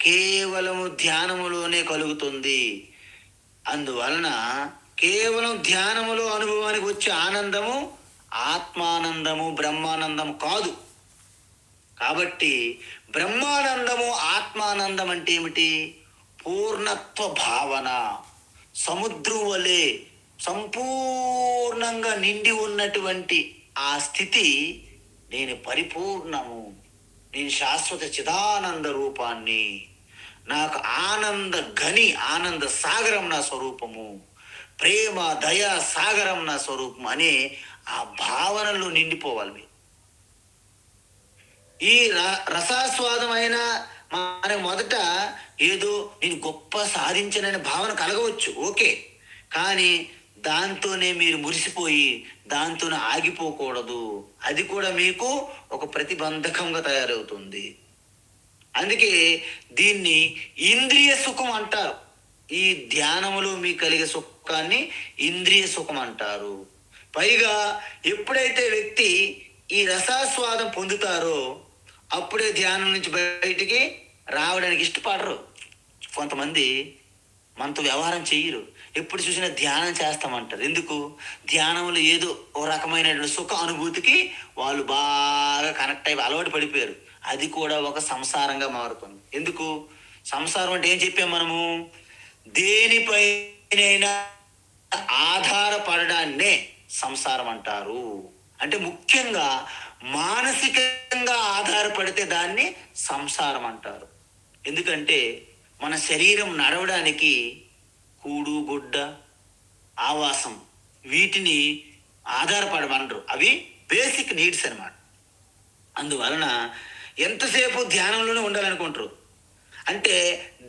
కేవలము ధ్యానములోనే కలుగుతుంది. అందువలన కేవలం ధ్యానములో అనుభవానికి వచ్చే ఆనందము ఆత్మానందము, బ్రహ్మానందము కాదు. కాబట్టి బ్రహ్మానందము, ఆత్మానందం అంటే ఏమిటి, పూర్ణత్వ భావన. సముద్రం వలె సంపూర్ణంగా నిండి ఉన్నటువంటి ఆ స్థితి, నేను పరిపూర్ణము, నేను శాశ్వత చిదానంద రూపాన్ని, నాకు ఆనంద గని, ఆనంద సాగరం నా స్వరూపము, ప్రేమ దయా సాగరం నా స్వరూపం అనే ఆ భావనలో నిండిపోవాలి మీరు. ఈ రసాస్వాదమైన మనకు మొదట ఏదో నేను గొప్ప సాధించననే భావన కలగవచ్చు, ఓకే. కానీ దాంతోనే మీరు మురిసిపోయి దాంతోనే ఆగిపోకూడదు. అది కూడా మీకు ఒక ప్రతిబంధకంగా తయారవుతుంది. అందుకే దీన్ని ఇంద్రియ సుఖం అంటారు. ఈ ధ్యానములో మీకు కలిగే సుఖాన్ని ఇంద్రియ సుఖం అంటారు. పైగా ఎప్పుడైతే వ్యక్తి ఈ రసాస్వాదం పొందుతారో అప్పుడే ధ్యానం నుంచి బయటికి రావడానికి ఇష్టపడరు. కొంతమంది మనతో వ్యవహారం చెయ్యరు, ఎప్పుడు చూసినా ధ్యానం చేస్తామంటారు. ఎందుకు? ధ్యానంలో ఏదో ఓ రకమైనటువంటి సుఖ అనుభూతికి వాళ్ళు బాగా కనెక్ట్ అయ్యి అలవాటు పడిపోయారు. అది కూడా ఒక సంసారంగా మారుతుంది. ఎందుకు? సంసారం అంటే ఏం చెప్పాం మనము? దేనిపైనైనా ఆధారపడడాన్నే సంసారం అంటారు. అంటే ముఖ్యంగా మానసికంగా ఆధారపడితే దాన్ని సంసారం అంటారు. ఎందుకంటే మన శరీరం నడవడానికి కూడు గుడ్డ ఆవాసం వీటిని ఆధారపడమనరు. అవి బేసిక్ నీడ్స్ అన్నమాట. అందువలన ఎంతసేపు ధ్యానంలోనే ఉండాలనుకుంటారు. అంటే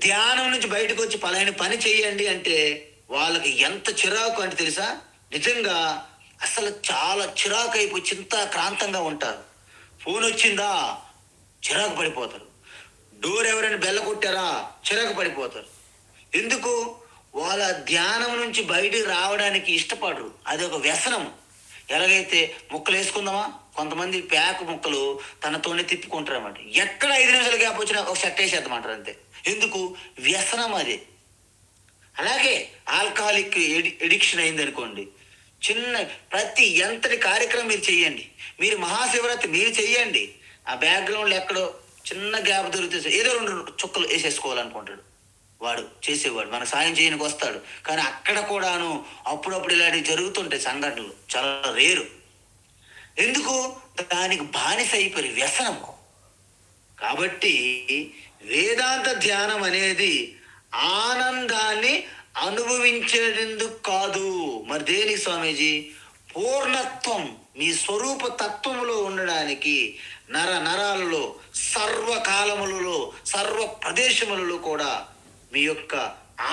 ధ్యానం నుంచి బయటకు వచ్చి పలాని పని చేయండి అంటే వాళ్ళకి ఎంత చిరాకు అంటే తెలుసా? నిజంగా అసలు చాలా చిరాకు అయిపోయి చింతాక్రాంతంగా ఉంటారు. ఫోన్ వచ్చిందా చిరాకు పడిపోతారు. డోర్ ఎవరైనా బెల్ల కొట్టారా చిరాకు పడిపోతారు. ఎందుకు? వాళ్ళ ధ్యానం నుంచి బయటికి రావడానికి ఇష్టపడరు. అది ఒక వ్యసనం. ఎలాగైతే ముక్కలు వేసుకుందామా, కొంతమంది ప్యాక్ ముక్కలు తనతోనే తిప్పుకుంటారు అన్నమాట. ఎక్కడ 5 నిమిషాల గ్యాప్ వచ్చినా ఒక షర్ట్ వేసేద్దామంటారు అంతే. ఎందుకు? వ్యసనం అది. అలాగే ఆల్కహాలిక్ ఎడిక్షన్ అయింది అనుకోండి, చిన్న ప్రతి ఎంతటి కార్యక్రమం మీరు చెయ్యండి, మీరు మహాశివరాత్రి మీరు చెయ్యండి, ఆ బ్యాక్గ్రౌండ్లో ఎక్కడో చిన్న గ్యాప్ దొరికితే ఏదో 2 చుక్కలు వేసేసుకోవాలనుకుంటాడు వాడు చేసేవాడు. మనకు సాయం చేయడానికి వస్తాడు. కానీ అక్కడ కూడాను అప్పుడప్పుడు ఇలాంటివి జరుగుతుంటాయి సంఘటనలు, చాలా రేరు. ఎందుకు? దానికి బానిస అయిపోయి వ్యసనము. కాబట్టి వేదాంత ధ్యానం అనేది ఆనందాన్ని అనుభవించేందుకు కాదు. మరి దేనికి స్వామీజీ? పూర్ణత్వం, మీ స్వరూప తత్వములో ఉండడానికి, నరాలలో సర్వకాలములలో సర్వ ప్రదేశములలో కూడా మీ యొక్క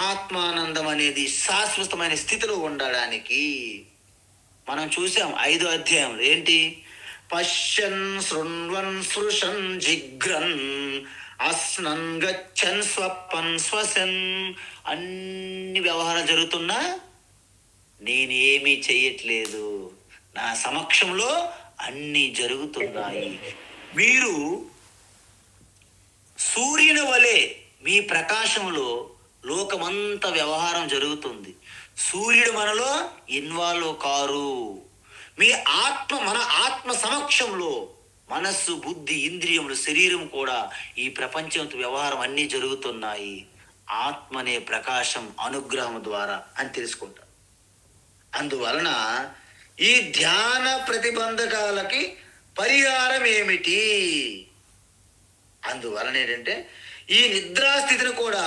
ఆత్మానందం అనేది శాశ్వతమైన స్థితిలో ఉండడానికి. మనం చూసాం 5వ అధ్యాయంలో ఏంటి? పశ్యన్ శృణ్వన్ స్పృశన్ జిఘ్రన్ అస్నన్ గచ్చన్ స్వపన్ శ్వసన్. అన్ని వ్యవహారం జరుగుతున్నా నేనేమీ చెయ్యట్లేదు, నా సమక్షంలో అన్నీ జరుగుతున్నాయి. మీరు సూర్యుని వలె మీ ప్రకాశంలో లోకమంతా వ్యవహారం జరుగుతుంది. సూర్యుడు మనలో ఇన్వాల్వ్ కారు. మీ మన ఆత్మ సమక్షంలో మనస్సు, బుద్ధి, ఇంద్రియములు, శరీరం కూడా ఈ ప్రపంచంతో వ్యవహారం అన్నీ జరుగుతున్నాయి ఆత్మనే ప్రకాశం అనుగ్రహం ద్వారా అని తెలుసుకుంటారు. అందువలన ఈ ధ్యాన ప్రతిబంధకాలకి పరిహారం ఏమిటి? అందువలన ఏంటంటే ఈ నిద్రాస్థితిని కూడా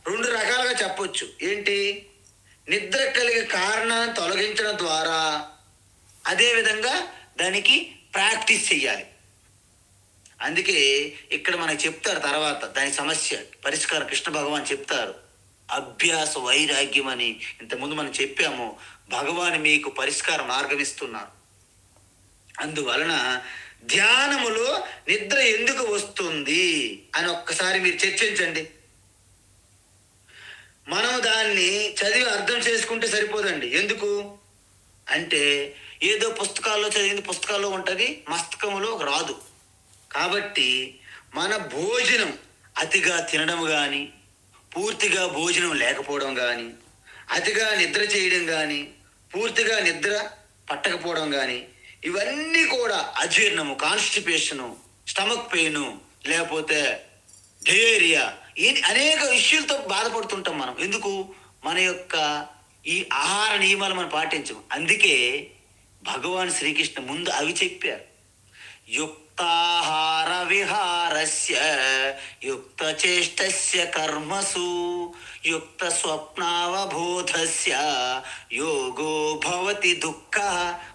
2 రకాలుగా చెప్పొచ్చు. ఏంటి? నిద్ర కలిగే కారణాన్ని తొలగించడం ద్వారా, అదేవిధంగా దానికి ప్రాక్టీస్ చెయ్యాలి. అందుకే ఇక్కడ మనకు చెప్తారు తర్వాత దాని సమస్య పరిష్కారం కృష్ణ భగవాన్ చెప్తారు. అభ్యాస వైరాగ్యం అని ఇంతకుముందు మనం చెప్పాము. భగవాన్ మీకు పరిష్కార మార్గం ఇస్తున్నారు. అందువలన ధ్యానములో నిద్ర ఎందుకు వస్తుంది అని ఒక్కసారి మీరు చర్చించండి. మనం దాన్ని చదివి అర్థం చేసుకుంటే సరిపోదండి. ఎందుకు అంటే ఏదో పుస్తకాల్లో చదివింది పుస్తకాల్లో ఉంటుంది, మస్తకంలో రాదు. కాబట్టి మన భోజనం అతిగా తినడం కానీ, పూర్తిగా భోజనం లేకపోవడం కానీ, అతిగా నిద్ర చేయడం కానీ, పూర్తిగా నిద్ర పట్టకపోవడం కానీ, ఇవన్నీ కూడా అజీర్ణము, కాన్స్టిపేషను, స్టమక్ పెయిన్, లేకపోతే డయేరియా, అనేక ఇష్యూలతో బాధపడుతుంటాం మనం. ఎందుకు? మన యొక్క ఈ ఆహార నియమాలు మనం పాటించము. అందుకే భగవాన్ శ్రీకృష్ణ ముందు అవి చెప్పారు. యుక్తాహార విహారస్య యుక్త చేష్టస్య కర్మసు యుక్త స్వప్నావబోధస్య యోగో భవతి దుఃఖ.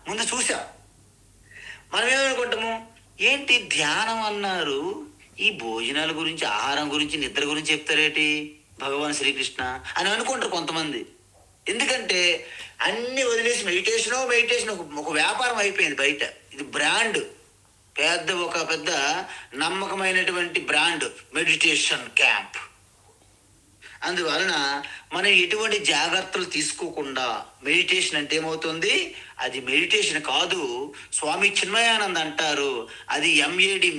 ముందు చూసాం. మనం ఏమనుకుంటాము? ఏంటి ధ్యానం అన్నారు, ఈ భోజనాల గురించి, ఆహారం గురించి, నిద్ర గురించి చెప్తారేటి భగవాన్ శ్రీకృష్ణ అని అనుకుంటారు కొంతమంది. ఎందుకంటే అన్ని వదిలేసి మెడిటేషన్ ఒక వ్యాపారం అయిపోయింది బయట. ఇది బ్రాండ్, ఒక పెద్ద నమ్మకమైనటువంటి బ్రాండ్ మెడిటేషన్ క్యాంప్. అందువలన మనం ఎటువంటి జాగ్రత్తలు తీసుకోకుండా మెడిటేషన్ అంటే ఏమవుతుంది? అది మెడిటేషన్ కాదు. స్వామి చిన్మయానంద్ అంటారు, అది ఎంఏడి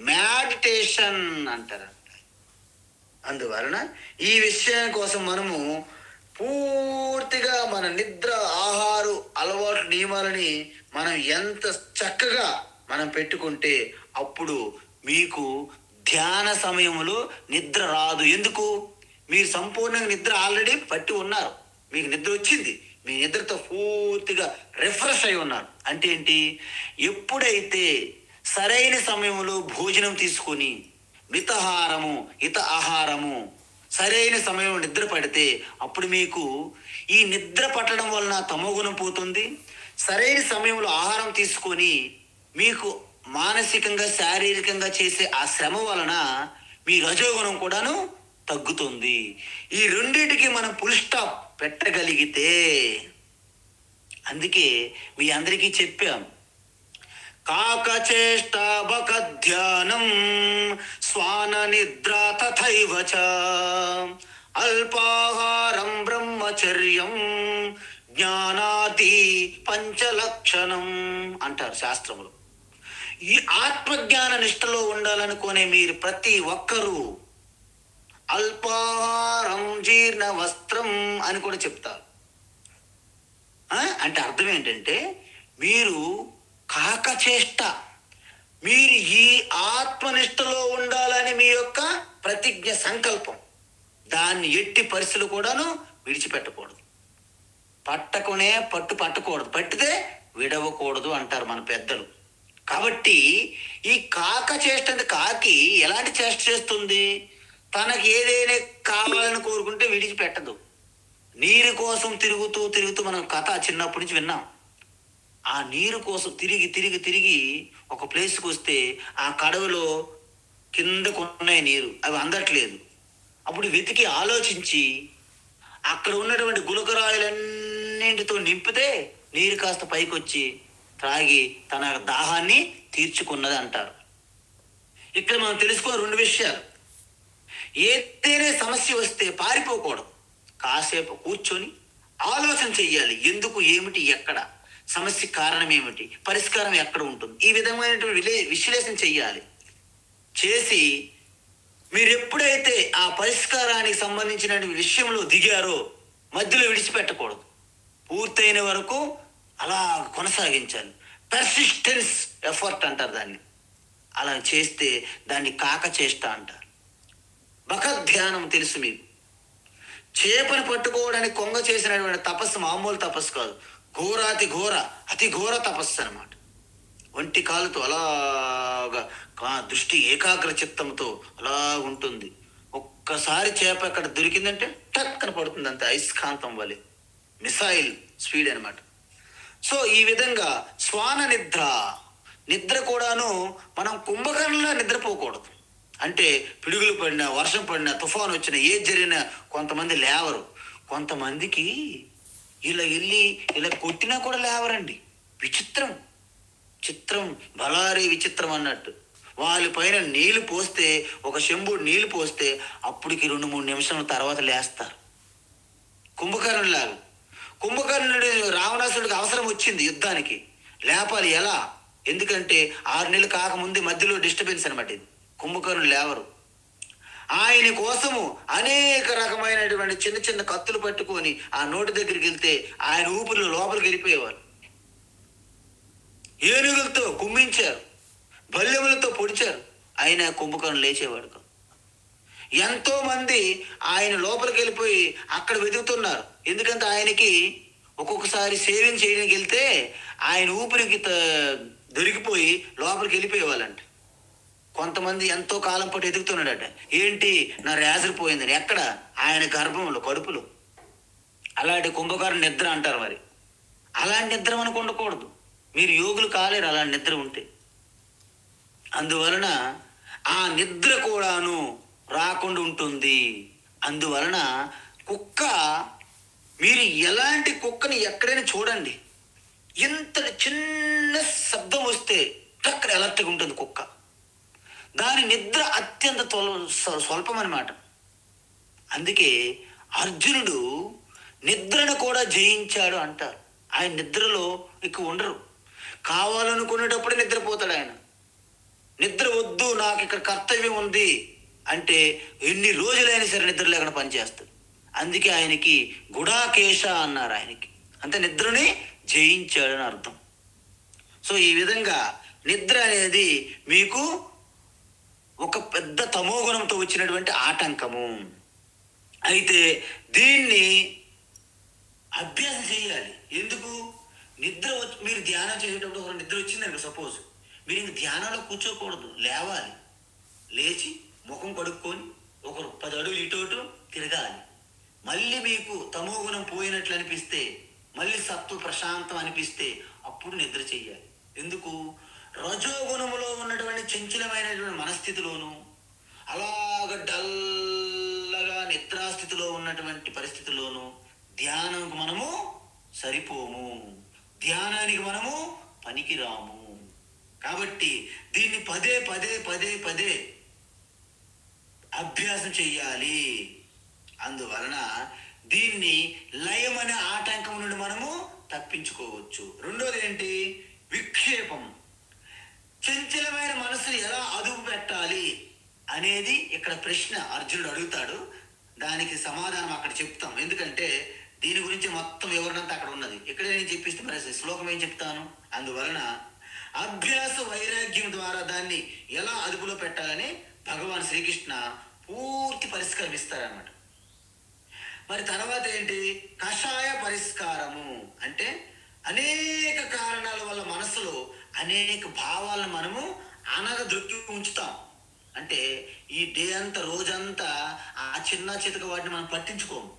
మ్యాడిటేషన్ అంటారు. అందువలన ఈ విషయం కోసం మనము పూర్తిగా మన నిద్ర, ఆహార అలవాటు నియమాలని మనం ఎంత చక్కగా మనం పెట్టుకుంటే అప్పుడు మీకు ధ్యాన సమయంలో నిద్ర రాదు. ఎందుకు? మీరు సంపూర్ణంగా నిద్ర ఆల్రెడీ పట్టి ఉన్నారు, మీకు నిద్ర వచ్చింది, మీ నిద్రతో పూర్తిగా రిఫ్రెష్ అయి ఉన్నారు. అంటే ఏంటి? ఎప్పుడైతే సరైన సమయంలో భోజనం తీసుకొని హిత ఆహారము సరైన సమయంలో నిద్ర పడితే అప్పుడు మీకు ఈ నిద్ర పట్టడం వలన తమోగుణం పోతుంది. సరైన సమయంలో ఆహారం తీసుకొని మీకు మానసికంగా శారీరకంగా చేసే ఆ శ్రమ వలన మీ రజోగుణం కూడాను తగ్గుతుంది. ఈ రెండింటికి మనం ఫుల్ స్టాప్ పెట్టగలిగితే, అందుకే మీ అందరికీ చెప్పాం, కాకచేష్ట బక ధ్యానం శ్వాన నిద్ర తథైవ చ అల్పాహారం బ్రహ్మచర్యం జ్ఞానాది పంచలక్షణం అంటారు శాస్త్రములు. ఈ ఆత్మజ్ఞాన నిష్టలో ఉండాలనుకునే మీరు ప్రతి ఒక్కరూ అల్పాహారం జీర్ణ వస్త్రం అని కూడా చెప్తారు. అంటే అర్థం ఏంటంటే, మీరు కాకచేష్ట, మీరు ఈ ఆత్మనిష్టలో ఉండాలని మీ యొక్క ప్రతిజ్ఞ సంకల్పం, దాన్ని ఎట్టి పరిస్థితులు కూడాను విడిచిపెట్టకూడదు. పట్టకూడదు, పట్టితే విడవకూడదు అంటారు మన పెద్దలు. కాబట్టి ఈ కాకి ఎలాంటి చేష్ట చేస్తుంది? తనకి ఏదైనా కావాలని కోరుకుంటే విడిచిపెట్టదు. నీరు కోసం తిరుగుతూ మనం కథ చిన్నప్పటి నుంచి విన్నాం. ఆ నీరు కోసం తిరిగి ఒక ప్లేస్కి వస్తే ఆ కడవలో కిందకు ఉన్నాయి నీరు, అవి అందట్లేదు. అప్పుడు వెతికి ఆలోచించి అక్కడ ఉన్నటువంటి గులకరాయిలన్నింటితో నింపితే నీరు కాస్త పైకి వచ్చి త్రాగి తన దాహాన్ని తీర్చుకున్నది అంటారు. ఇక్కడ మనం తెలుసుకున్న రెండు విషయాలు. ఏదైనా సమస్య వస్తే పారిపోకూడదు, కాసేపు కూర్చొని ఆలోచన చెయ్యాలి. ఎందుకు, ఏమిటి, ఎక్కడ సమస్య, కారణం ఏమిటి, పరిష్కారం ఎక్కడ ఉంటుంది, ఈ విధమైనటువంటి విశ్లేషణ చెయ్యాలి. చేసి మీరు ఎప్పుడైతే ఆ పరిష్కారానికి సంబంధించిన విషయంలో దిగారో మధ్యలో విడిచిపెట్టకూడదు, పూర్తయిన వరకు అలా కొనసాగించాలి. పర్సిస్టెన్స్ ఎఫర్ట్ అంటారు దాన్ని. అలా చేస్తే దాన్ని కాకచేష్ట అంటారు. బకధ్యానం తెలుసు మీకు. చేపను పట్టుకోవడానికి కొంగ చేసినటువంటి తపస్సు మామూలు తపస్సు కాదు, అతి ఘోర తపస్సు అనమాట. ఒంటి కాలుతో అలాగా దృష్టి ఏకాగ్ర చిత్తంతో అలా ఉంటుంది. ఒక్కసారి చేప అక్కడ దొరికిందంటే టక్కన పడుతుంది, అంతే, అయస్కాంతం వలె, మిసైల్ స్పీడ్ అనమాట. సో ఈ విధంగా శ్వాన నిద్ర కూడాను మనం కుంభకర్ణంలా నిద్రపోకూడదు. అంటే పిడుగులు పడినా, వర్షం పడినా, తుఫాను వచ్చినా, ఏది జరిగినా కొంతమంది లేవరు. కొంతమందికి ఇలా కొట్టినా కూడా లేవరండి. చిత్రం బలారే విచిత్రం అన్నట్టు. వాళ్ళ పైన నీళ్లు పోస్తే, ఒక చెంబుడు నీళ్లు పోస్తే అప్పటికి 2-3 నిమిషాల తర్వాత లేస్తారు. కుంభకర్ణుడు రావణాసుడికి అవసరం వచ్చింది యుద్ధానికి, లేపాలి. ఎలా? ఎందుకంటే 6 నెలలు కాకముందే మధ్యలో డిస్టర్బెన్స్ అనమాట ఇది. కుంభకర్ణులు లేవరు. ఆయన కోసము అనేక రకమైనటువంటి చిన్న కత్తులు పట్టుకొని ఆ నోటి దగ్గరికి వెళ్తే ఆయన ఊపిరిలో లోపలికి వెళ్ళిపోయేవారు. ఏనుగులతో కుమ్మించారు, బల్లెములతో పొడిచారు, ఆయన కుంభకర్ణులు లేచేవాడు. ఎంతో మంది ఆయన లోపలికి వెళ్ళిపోయి అక్కడ వెతుకుతున్నారు. ఎందుకంటే ఆయనకి ఒక్కొక్కసారి సేవింగ్ చేయడానికి వెళ్తే ఆయన ఊపిరికి దొరికిపోయి లోపలికి వెళ్ళిపోయేవాళ్ళంట. కొంతమంది ఎంతో కాలం పాటు ఎదుగుతున్నాడట. ఏంటి, నా రేజర్ పోయిందని. ఎక్కడ? ఆయన గర్భంలో, కడుపులో. అలాంటి కుంభకర్ణ నిద్ర అంటారు. మరి అలాంటి నిద్ర మనకు ఉండకూడదు. మీరు యోగులు కాలేరు అలాంటి నిద్ర ఉంటే. అందువలన ఆ నిద్ర కూడాను రాకుండా ఉంటుంది. అందువలన మీరు ఎలాంటి కుక్కని ఎక్కడైనా చూడండి, ఇంత చిన్న శబ్దం వస్తే టక్క అక్కడ అలర్ట్గా ఉంటుంది కుక్క. దాని నిద్ర అత్యంత స్వల్పం అన్నమాట. అందుకే అర్జునుడు నిద్రను కూడా జయించాడు అంటారు. ఆయన నిద్రలో ఎక్కువ ఉండరు. కావాలనుకునేటప్పుడే నిద్రపోతాడు ఆయన. నిద్ర వద్దు, నాకు ఇక్కడ కర్తవ్యం ఉంది అంటే ఎన్ని రోజులైనా సరే నిద్ర లేకుండా పనిచేస్తాడు. అందుకే ఆయనకి గుడాకేశ అన్నారు. ఆయనకి అంటే నిద్రని జయించాడని అర్థం. సో ఈ విధంగా నిద్ర అనేది మీకు ఒక పెద్ద తమోగుణంతో వచ్చినటువంటి ఆటంకము. అయితే దీన్ని అభ్యాసం చేయాలి. ఎందుకు? నిద్ర వచ్చి మీరు ధ్యానం చేసేటప్పుడు ఒక నిద్ర వచ్చిందండి సపోజ్, మీరు ఇంక ధ్యానంలో కూర్చోకూడదు, లేవాలి. లేచి ముఖం కడుక్కొని ఒక 10 అడుగులు ఇటు అటు తిరగాలి. మళ్ళీ మీకు తమోగుణం పోయినట్లు అనిపిస్తే, మళ్ళీ సత్తు ప్రశాంతం అనిపిస్తే అప్పుడు నిద్ర చెయ్యాలి. ఎందుకు? రజోగుణములో ఉన్నటువంటి చంచలమైనటువంటి మనస్థితిలోను అలాగ డల్లగా నిద్రాస్థితిలో ఉన్నటువంటి పరిస్థితిలోను ధ్యానంకు మనము సరిపోము, ధ్యానానికి మనము పనికిరాము. కాబట్టి దీన్ని పదే పదే పదే పదే అభ్యాసం చెయ్యాలి. అందువలన దీన్ని లయం అనే ఆటంకం నుండి మనము తప్పించుకోవచ్చు. రెండోది ఏంటి? విక్షేపం. చంచలమైన మనసుని ఎలా అదుపు పెట్టాలి అనేది ఇక్కడ ప్రశ్న అర్జునుడు అడుగుతాడు. దానికి సమాధానం అక్కడ చెప్తాం. ఎందుకంటే దీని గురించి మొత్తం వివరణంతా అక్కడ ఉన్నది. ఇక్కడ నేను చెప్పిస్తే మరి శ్లోకం ఏం చెప్తాను. అందువలన అభ్యాస వైరాగ్యం ద్వారా దాన్ని ఎలా అదుపులో పెట్టాలని భగవాన్ శ్రీకృష్ణ పూర్తి పరిష్కరిస్తారన్నమాట. మరి తర్వాత ఏంటి? కషాయ పరిష్కారము అంటే అనేక కారణాల వల్ల మనసులో అనేక భావాలను మనము అనగదొక్కి ఉంచుతాం. అంటే ఈ డే అంతా రోజంతా ఆ చిన్న చితక వాటిని మనం పట్టించుకోము.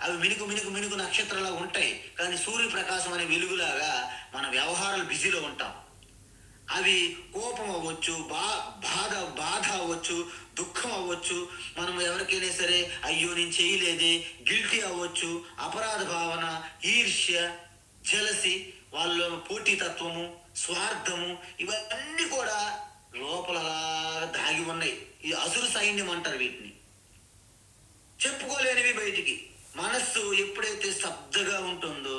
అవి మినుకు మినుకు మినుకు నక్షత్రాలుగా ఉంటాయి. కానీ సూర్యప్రకాశం అనే వెలుగులాగా మన వ్యవహారాలు బిజీలో ఉంటాం. అవి కోపం అవ్వచ్చు, బాధ అవ్వచ్చు, దుఃఖం అవ్వచ్చు, మనం ఎవరికైనా సరే అయ్యో నేను చేయలేదే గిల్టీ అవ్వచ్చు, అపరాధ భావన, ఈర్ష్య, జలసి, వాళ్ళ పోటీతత్వము, స్వార్థము, ఇవన్నీ కూడా లోపల దాగి ఉన్నాయి. ఈ అసురు సైన్యం అంటారు వీటిని. చెప్పుకోలేనివి బయటికి. మనస్సు ఎప్పుడైతే స్తబ్దగా ఉంటుందో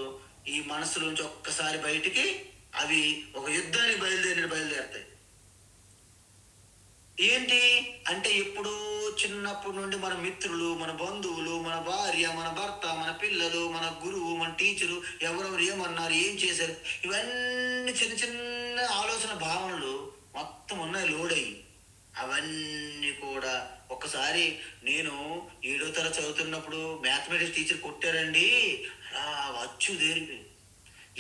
ఈ మనస్సులోంచి ఒక్కసారి బయటికి అవి ఒక యుద్ధానికి బయలుదేరుతాయి. ఏంటి అంటే ఎప్పుడో చిన్నప్పటి నుండి మన మిత్రులు, మన బంధువులు, మన భార్య, మన భర్త, మన పిల్లలు, మన గురువు, మన టీచరు ఎవరెవరు ఏమన్నారు, ఏం చేశారు, ఇవన్నీ చిన్న చిన్న ఆలోచన భావనలు మొత్తం ఉన్నాయి లోడ్ అయ్యి. అవన్నీ కూడా ఒకసారి నేను 7వ తరగతి చదువుతున్నప్పుడు మ్యాథమెటిక్స్ టీచర్ కొట్టారండి, అలా వచ్చు దేరికి.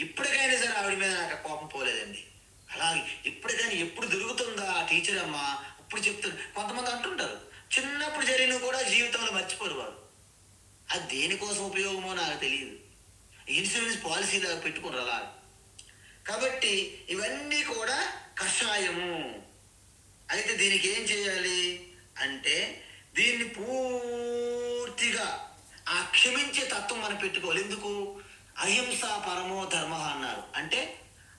ఇప్పటికైనా సరే ఆవిడ మీద నాకు కోపం పోలేదండి. అలాగే ఇప్పటికైనా ఎప్పుడు దొరుకుతుందా ఆ టీచర్ అమ్మ అప్పుడు చెప్తారు. కొంతమంది అంటుంటారు చిన్నప్పుడు జరిగిన కూడా జీవితంలో మర్చిపోరు వారు. అది దేనికోసం ఉపయోగమో నాకు తెలియదు. ఇన్సూరెన్స్ పాలసీ లాగా పెట్టుకున్నారు అలా. కాబట్టి ఇవన్నీ కూడా కషాయము. అయితే దీనికి ఏం చేయాలి అంటే దీన్ని పూర్తిగా ఆ క్షమించే తత్వం మనం పెట్టుకోవాలి. ఎందుకు? అహింస పరమో ధర్మ అన్నారు. అంటే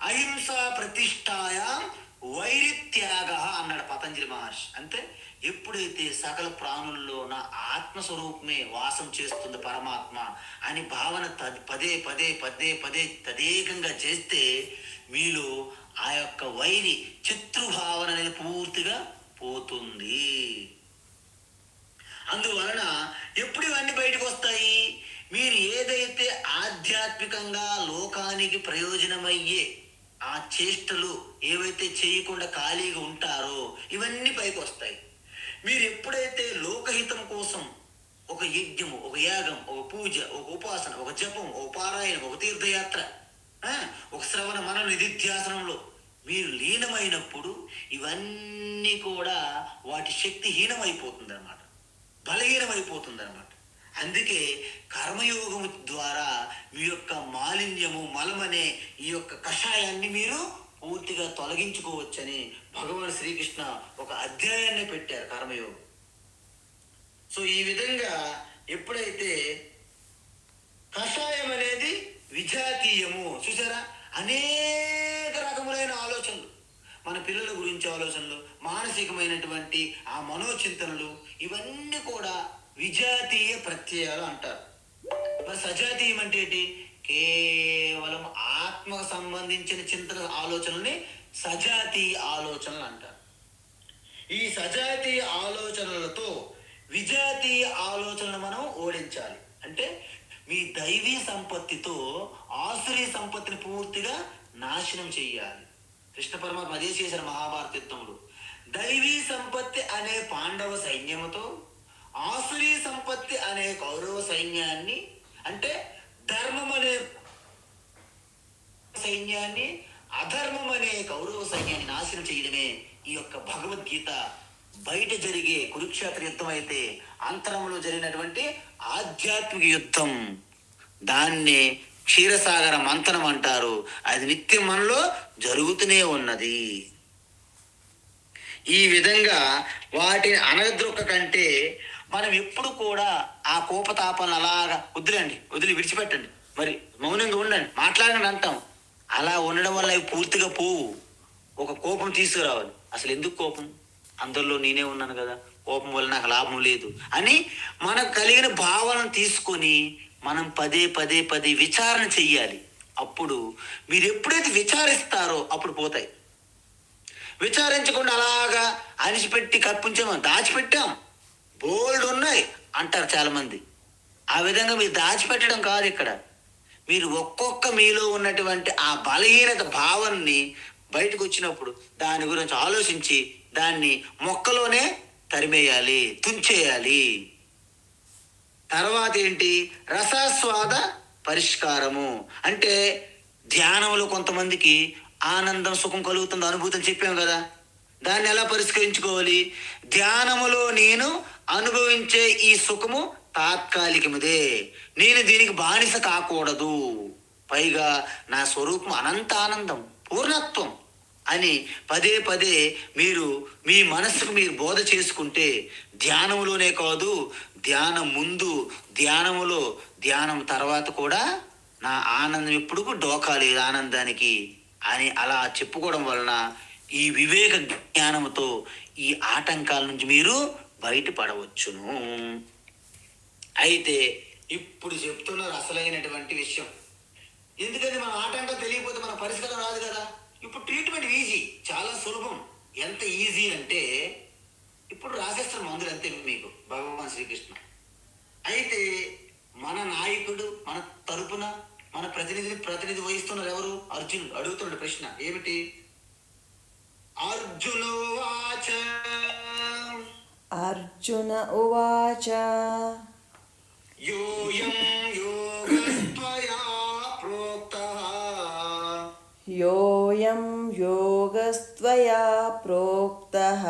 అహింస ప్రతిష్టాయ వైరిత్యాగ అన్నాడు పతంజలి మహర్షి. అంటే ఎప్పుడైతే సకల ప్రాణుల్లో నా ఆత్మస్వరూపమే వాసం చేస్తుంది పరమాత్మ అని భావన పదే పదే పదే పదే తదేకంగా చేస్తే మీలో ఆ యొక్క వైరి శత్రుభావన అనేది పూర్తిగా పోతుంది. అందువలన ఎప్పుడు ఇవన్నీ బయటకు వస్తాయి? మీరు ఏదైతే ఆధ్యాత్మికంగా లోకానికి ప్రయోజనమయ్యే ఆ చేష్టలు ఏవైతే చేయకుండా ఖాళీగా ఉంటారో ఇవన్నీ పైకి వస్తాయి. మీరు ఎప్పుడైతే లోకహితం కోసం ఒక యజ్ఞము, ఒక యాగం, ఒక పూజ, ఒక ఉపాసన, ఒక జపం, ఒక పారాయణం, ఒక తీర్థయాత్ర, ఒక శ్రవణ మన నిధిధ్యాసనంలో మీరు లీనమైనప్పుడు ఇవన్నీ కూడా వాటి శక్తి హీనమైపోతుంది అన్నమాట, బలహీనమైపోతుంది అన్నమాట. అందుకే కర్మయోగము ద్వారా మీ యొక్క మాలిన్యము, మలమనే ఈ యొక్క కషాయాన్ని మీరు పూర్తిగా తొలగించుకోవచ్చని భగవాన్ శ్రీకృష్ణ ఒక అధ్యాయాన్ని పెట్టారు కర్మయోగం. సో ఈ విధంగా ఎప్పుడైతే కషాయం అనేది విజాతీయము, చూసారా అనేక రకములైన ఆలోచనలు మన పిల్లల గురించి ఆలోచనలు, మానసికమైనటువంటి ఆ మనోచింతనలు, ఇవన్నీ కూడా విజాతీయ ప్రత్యయాలు అంటారు. మరి సజాతీయం అంటే ఏంటి? కేవలం ఆత్మకు సంబంధించిన చింతన ఆలోచనల్ని సజాతీయ ఆలోచనలు అంటారు. ఈ సజాతీయ ఆలోచనలతో విజాతీయ ఆలోచనలు మనం ఓడించాలి. అంటే మీ దైవీ సంపత్తితో ఆసురీ సంపత్తిని పూర్తిగా నాశనం చెయ్యాలి. కృష్ణ పరమాత్మ అదే చేశారు మహాభారత యుద్ధంలో. దైవీ సంపత్తి అనే పాండవ సైన్యముతో ఆసురీ సంపత్తి అనే కౌరవ సైన్యాన్ని, అంటే ధర్మం అనే సైన్యాన్ని, అధర్మం అనే కౌరవ సైన్యాన్ని నాశనం చేయడమే ఈ యొక్క భగవద్గీత. బయట జరిగే కురుక్షేత్ర యుద్ధం అయితే అంతరంలో జరిగినటువంటి ఆధ్యాత్మిక యుద్ధం. దాన్నే క్షీరసాగర మంథనం అంటారు. అది నిత్యం మనలో జరుగుతూనే ఉన్నది. ఈ విధంగా వాటిని అనద్రొక్క కంటే మనం ఎప్పుడు కూడా ఆ కోపతాపాలను అలాగా వదిలి విడిచిపెట్టండి, మరి మౌనంగా ఉండండి, మాట్లాడండి అంటాం. అలా ఉండడం వల్ల అవి పూర్తిగా పోవు. ఒక కోపం తీసుకురావాలి. అసలు ఎందుకు కోపం? అందరిలో నేనే ఉన్నాను కదా, కోపం వల్ల నాకు లాభం లేదు అని మనకు కలిగిన భావనను తీసుకొని మనం పదే పదే పదే విచారణ చెయ్యాలి. అప్పుడు మీరు ఎప్పుడైతే విచారిస్తారో అప్పుడు పోతాయి. విచారించకుండా అలాగా అనిసిపెట్టి కప్పించాము, దాచిపెట్టాం, బోల్డ్ ఉన్నాయి అంటారు చాలామంది. ఆ విధంగా మీరు దాచిపెట్టడం కాదు ఇక్కడ. మీరు ఒక్కొక్క మీలో ఉన్నటువంటి ఆ బలహీనత భావాన్ని బయటకు వచ్చినప్పుడు దాని గురించి ఆలోచించి దాన్ని మొక్కలోనే తరిమేయాలి, తుంచేయాలి. తర్వాత ఏంటి? రసాస్వాద పరిష్కారము. అంటే ధ్యానంలో కొంతమందికి ఆనందం, సుఖం కలుగుతుంది, అనుభూతిని చెప్పాం కదా. దాన్ని ఎలా పరిష్కరించుకోవాలి? ధ్యానములో నేను అనుభవించే ఈ సుఖము తాత్కాలికముదే, నేను దీనికి బానిస కాకూడదు, పైగా నా స్వరూపం అనంత ఆనందం, పూర్ణత్వం అని పదే పదే మీరు మీ మనస్సుకు మీరు బోధ చేసుకుంటే, ధ్యానములోనే కాదు, ధ్యానం ముందు, ధ్యానములో, ధ్యానం తర్వాత కూడా నా ఆనందం ఎప్పుడు డోకా లేదు ఆనందానికి అని అలా చెప్పుకోవడం వలన ఈ వివేక జ్ఞానముతో ఈ ఆటంకాల నుంచి మీరు బయటపడవచ్చును. అయితే ఇప్పుడు చెప్తున్నారు అసలైనటువంటి విషయం. ఎందుకంటే మన ఆటంకం తెలియకపోతే మన పరిష్కారం రాదు కదా. ఇప్పుడు ట్రీట్మెంట్ ఈజీ, చాలా సులభం. ఎంత ఈజీ అంటే ఇప్పుడు రాసేస్తారు మందులు అంతే మీకు భగవాన్ శ్రీకృష్ణ. అయితే మన నాయకుడు, మన తరపున మన ప్రతినిధి వహిస్తున్నారు ఎవరు? అర్జునుడు. అడుగుతున్నాడు ప్రశ్న ఏమిటి? అర్జునోవాచ అర్జున ఉవాచ యోయం యోగస్త్వయా ప్రోక్తః యోయం యోగస్త్వయా ప్రోక్తః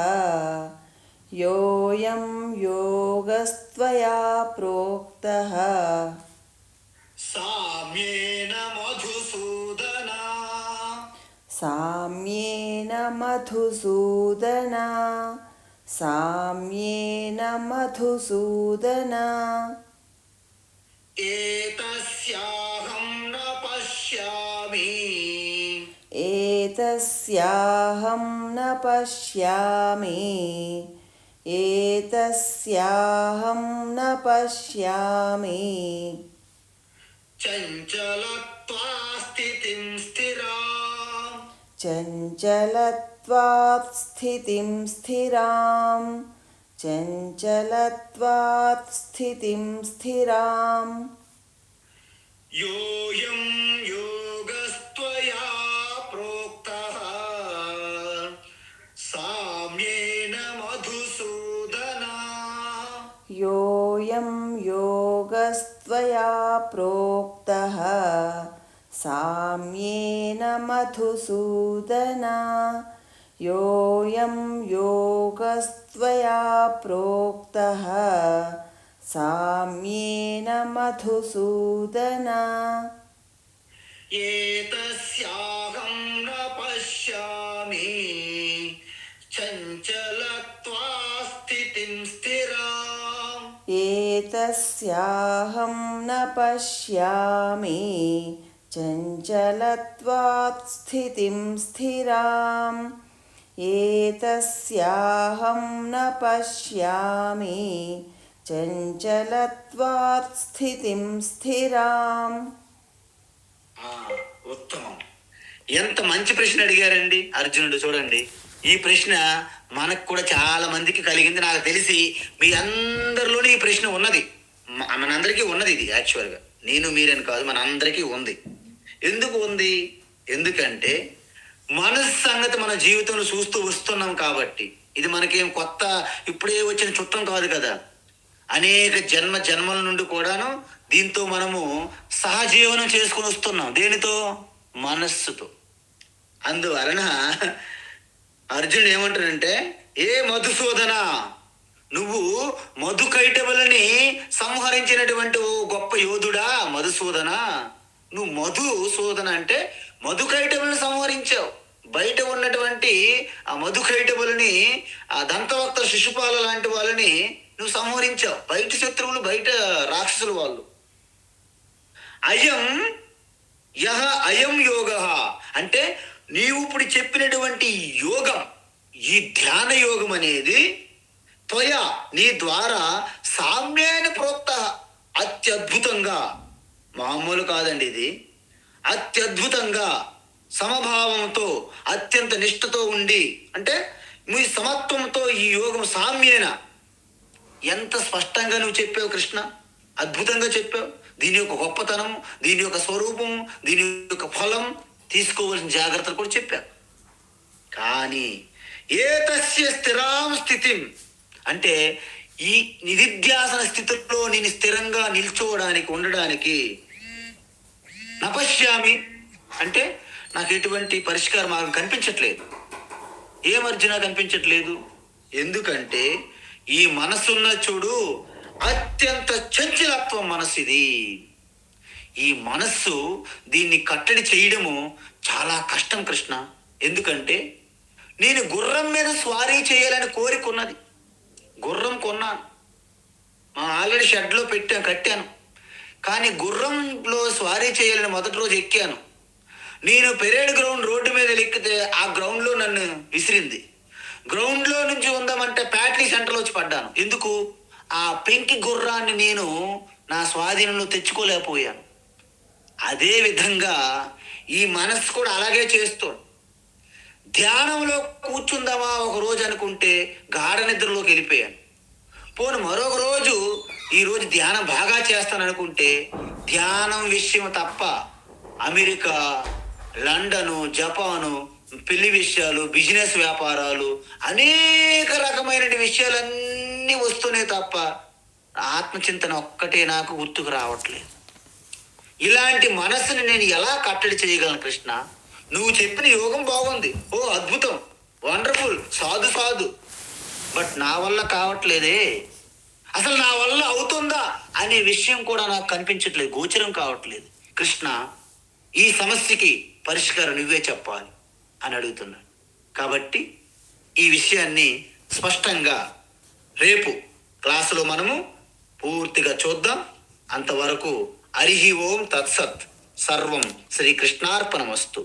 యోయం యోగస్త్వయా ప్రోక్తః సామ్యేన మధుసూదన సామ్యేన మధుసూదన సామ్యేన మధుసూదన ఏతస్యాహం న పశ్యామి ఏతస్యాహం న పశ్యామి ఏతస్యాహం న పశ్యామి చంచలత్వా స్థితిం స్థిరాం చంచలత్వాత్ స్థితిం స్థిరాం చంచలత్వాత్ స్థితిం స్థిరాం యోయం యోగస్త్వయా ప్రోక్తః సామ్యేన మధుసూదన యోయం యోగస్త్వయా ప్రోక్తః సామ్యేన మధుసూదన యోయం యోగస్త్వయా ప్రోక్తః సామ్యేన మధుసూదన ఏతస్యాహం న పశ్యామి చంచలత్వా స్థితిం స్థిరాం ఏతస్యాహం న పశ్యామి చంచలత్వాత్ స్థితిం స్థిరాం ఏతస్యాహం న పశ్యామి చంచలత్వాత్ స్థితిం స్థిరాం. ఆ, ఉత్తమం. ఎంత మంచి ప్రశ్న అడిగారండి అర్జునుడు. చూడండి, ఈ ప్రశ్న మనకు కూడా చాలా మందికి కలిగింది. నాకు తెలిసి మీ అందరిలోనే ఈ ప్రశ్న ఉన్నది. మనందరికీ ఉన్నది ఇది. యాక్చువల్గా నేను మీరని కాదు, మన అందరికీ ఉంది. ఎందుకు ఉంది? ఎందుకంటే మనసు సంగతి మన జీవితంలో చూస్తూ వస్తున్నాం కాబట్టి. ఇది మనకేం కొత్త, ఇప్పుడే వచ్చిన చుట్టం కాదు కదా. అనేక జన్మల నుండి కూడాను దీంతో మనము సహజీవనం చేసుకుని వస్తున్నాం. దేనితో? మనస్సుతో. అందువలన అర్జునుడు ఏమంటాడంటే, ఏ మధుసూదన, నువ్వు మధుకైటబులని సంహరించినటువంటి ఓ గొప్ప యోధుడా మధుసూదన. నువ్వు మధుసూదన అంటే మధుకైటబులను సంహరించావు. బయట ఉన్నటువంటి ఆ మధుకైటబులని, ఆ దంతవక్త శిశుపాల లాంటి వాళ్ళని నువ్వు సంహరించావు. బయట శత్రువులు, బయట రాక్షసులు వాళ్ళు. అయం యోగ అంటే నీవు ఇప్పుడు చెప్పినటువంటి యోగం, ఈ ధ్యాన యోగం అనేది త్వయ నీ ద్వారా సామ్యేన ప్రోక్త, అత్యద్భుతంగా, మామూలు కాదండి ఇది, అత్యద్భుతంగా సమభావంతో అత్యంత నిష్ఠతో ఉండి, అంటే మీ సమత్వంతో ఈ యోగం సామ్యేన. ఎంత స్పష్టంగా నువ్వు చెప్పావు కృష్ణ, అద్భుతంగా చెప్పావు. దీని యొక్క గొప్పతనం, దీని యొక్క స్వరూపం, దీని యొక్క ఫలం, తీసుకోవాల్సిన జాగ్రత్తలు కూడా చెప్పావు. కానీ ఏతస్య స్థిరాం స్థితిం అంటే ఈ నిధిధ్యాసన స్థితిలో నేను స్థిరంగా నిల్చోవడానికి, ఉండడానికి, నపశ్యామి అంటే నాకు ఎటువంటి పరిష్కార మార్గం కనిపించట్లేదు. ఏం అర్జున కనిపించట్లేదు? ఎందుకంటే ఈ మనసున్న చూడు, అత్యంత చంచలత్వం మనసు ఇది. ఈ మనస్సు, దీన్ని కట్టడి చేయడము చాలా కష్టం కృష్ణ. ఎందుకంటే నేను గుర్రం మీద స్వారీ చేయాలని కోరిక ఉన్నది. గుర్రం కొన్నాను, ఆల్రెడీ షెడ్లో కట్టాను. కానీ గుర్రంలో స్వారీ చేయాలని మొదటి రోజు ఎక్కాను. నేను పెరేడ్ గ్రౌండ్ రోడ్డు మీద ఎక్కితే ఆ గ్రౌండ్లో నన్ను విసిరింది. గ్రౌండ్లో నుంచి ఉందామంటే ప్యాట్లీ సెంటర్లో వచ్చి పడ్డాను. ఎందుకు? ఆ పెంకి గుర్రాన్ని నేను నా స్వాధీనంలో తెచ్చుకోలేకపోయాను. అదే విధంగా ఈ మనస్సు కూడా అలాగే చేస్తుంది. ధ్యానంలో కూర్చుందామా ఒక రోజు అనుకుంటే గాఢ నిద్రలోకి వెళ్ళిపోయాను. పోను మరొక రోజు, ఈ రోజు ధ్యానం బాగా చేస్తాను అనుకుంటే ధ్యానం విషయం తప్ప అమెరికా, లండను, జపాను, పెళ్లి విషయాలు, బిజినెస్ వ్యాపారాలు, అనేక రకమైన విషయాలన్నీ వస్తున్నాయి తప్ప ఆత్మచింతన ఒక్కటే నాకు గుర్తుకు రావట్లేదు. ఇలాంటి మనస్సుని నేను ఎలా కట్టడి చేయగలను కృష్ణ? నువ్వు చెప్పిన యోగం బాగుంది, ఓ అద్భుతం, వండర్ఫుల్, సాధు, బట్ నా వల్ల కావట్లేదే. అసలు నా వల్ల అవుతుందా అనే విషయం కూడా నాకు కనిపించట్లేదు, గోచరం కావట్లేదు. కృష్ణ, ఈ సమస్యకి పరిష్కారం నువ్వే చెప్పాలి అని అడుగుతున్నాడు. కాబట్టి ఈ విషయాన్ని స్పష్టంగా రేపు క్లాసులో మనము పూర్తిగా చూద్దాం. అంతవరకు హరి ఓం తత్సత్. సర్వం శ్రీకృష్ణార్పణమస్తు.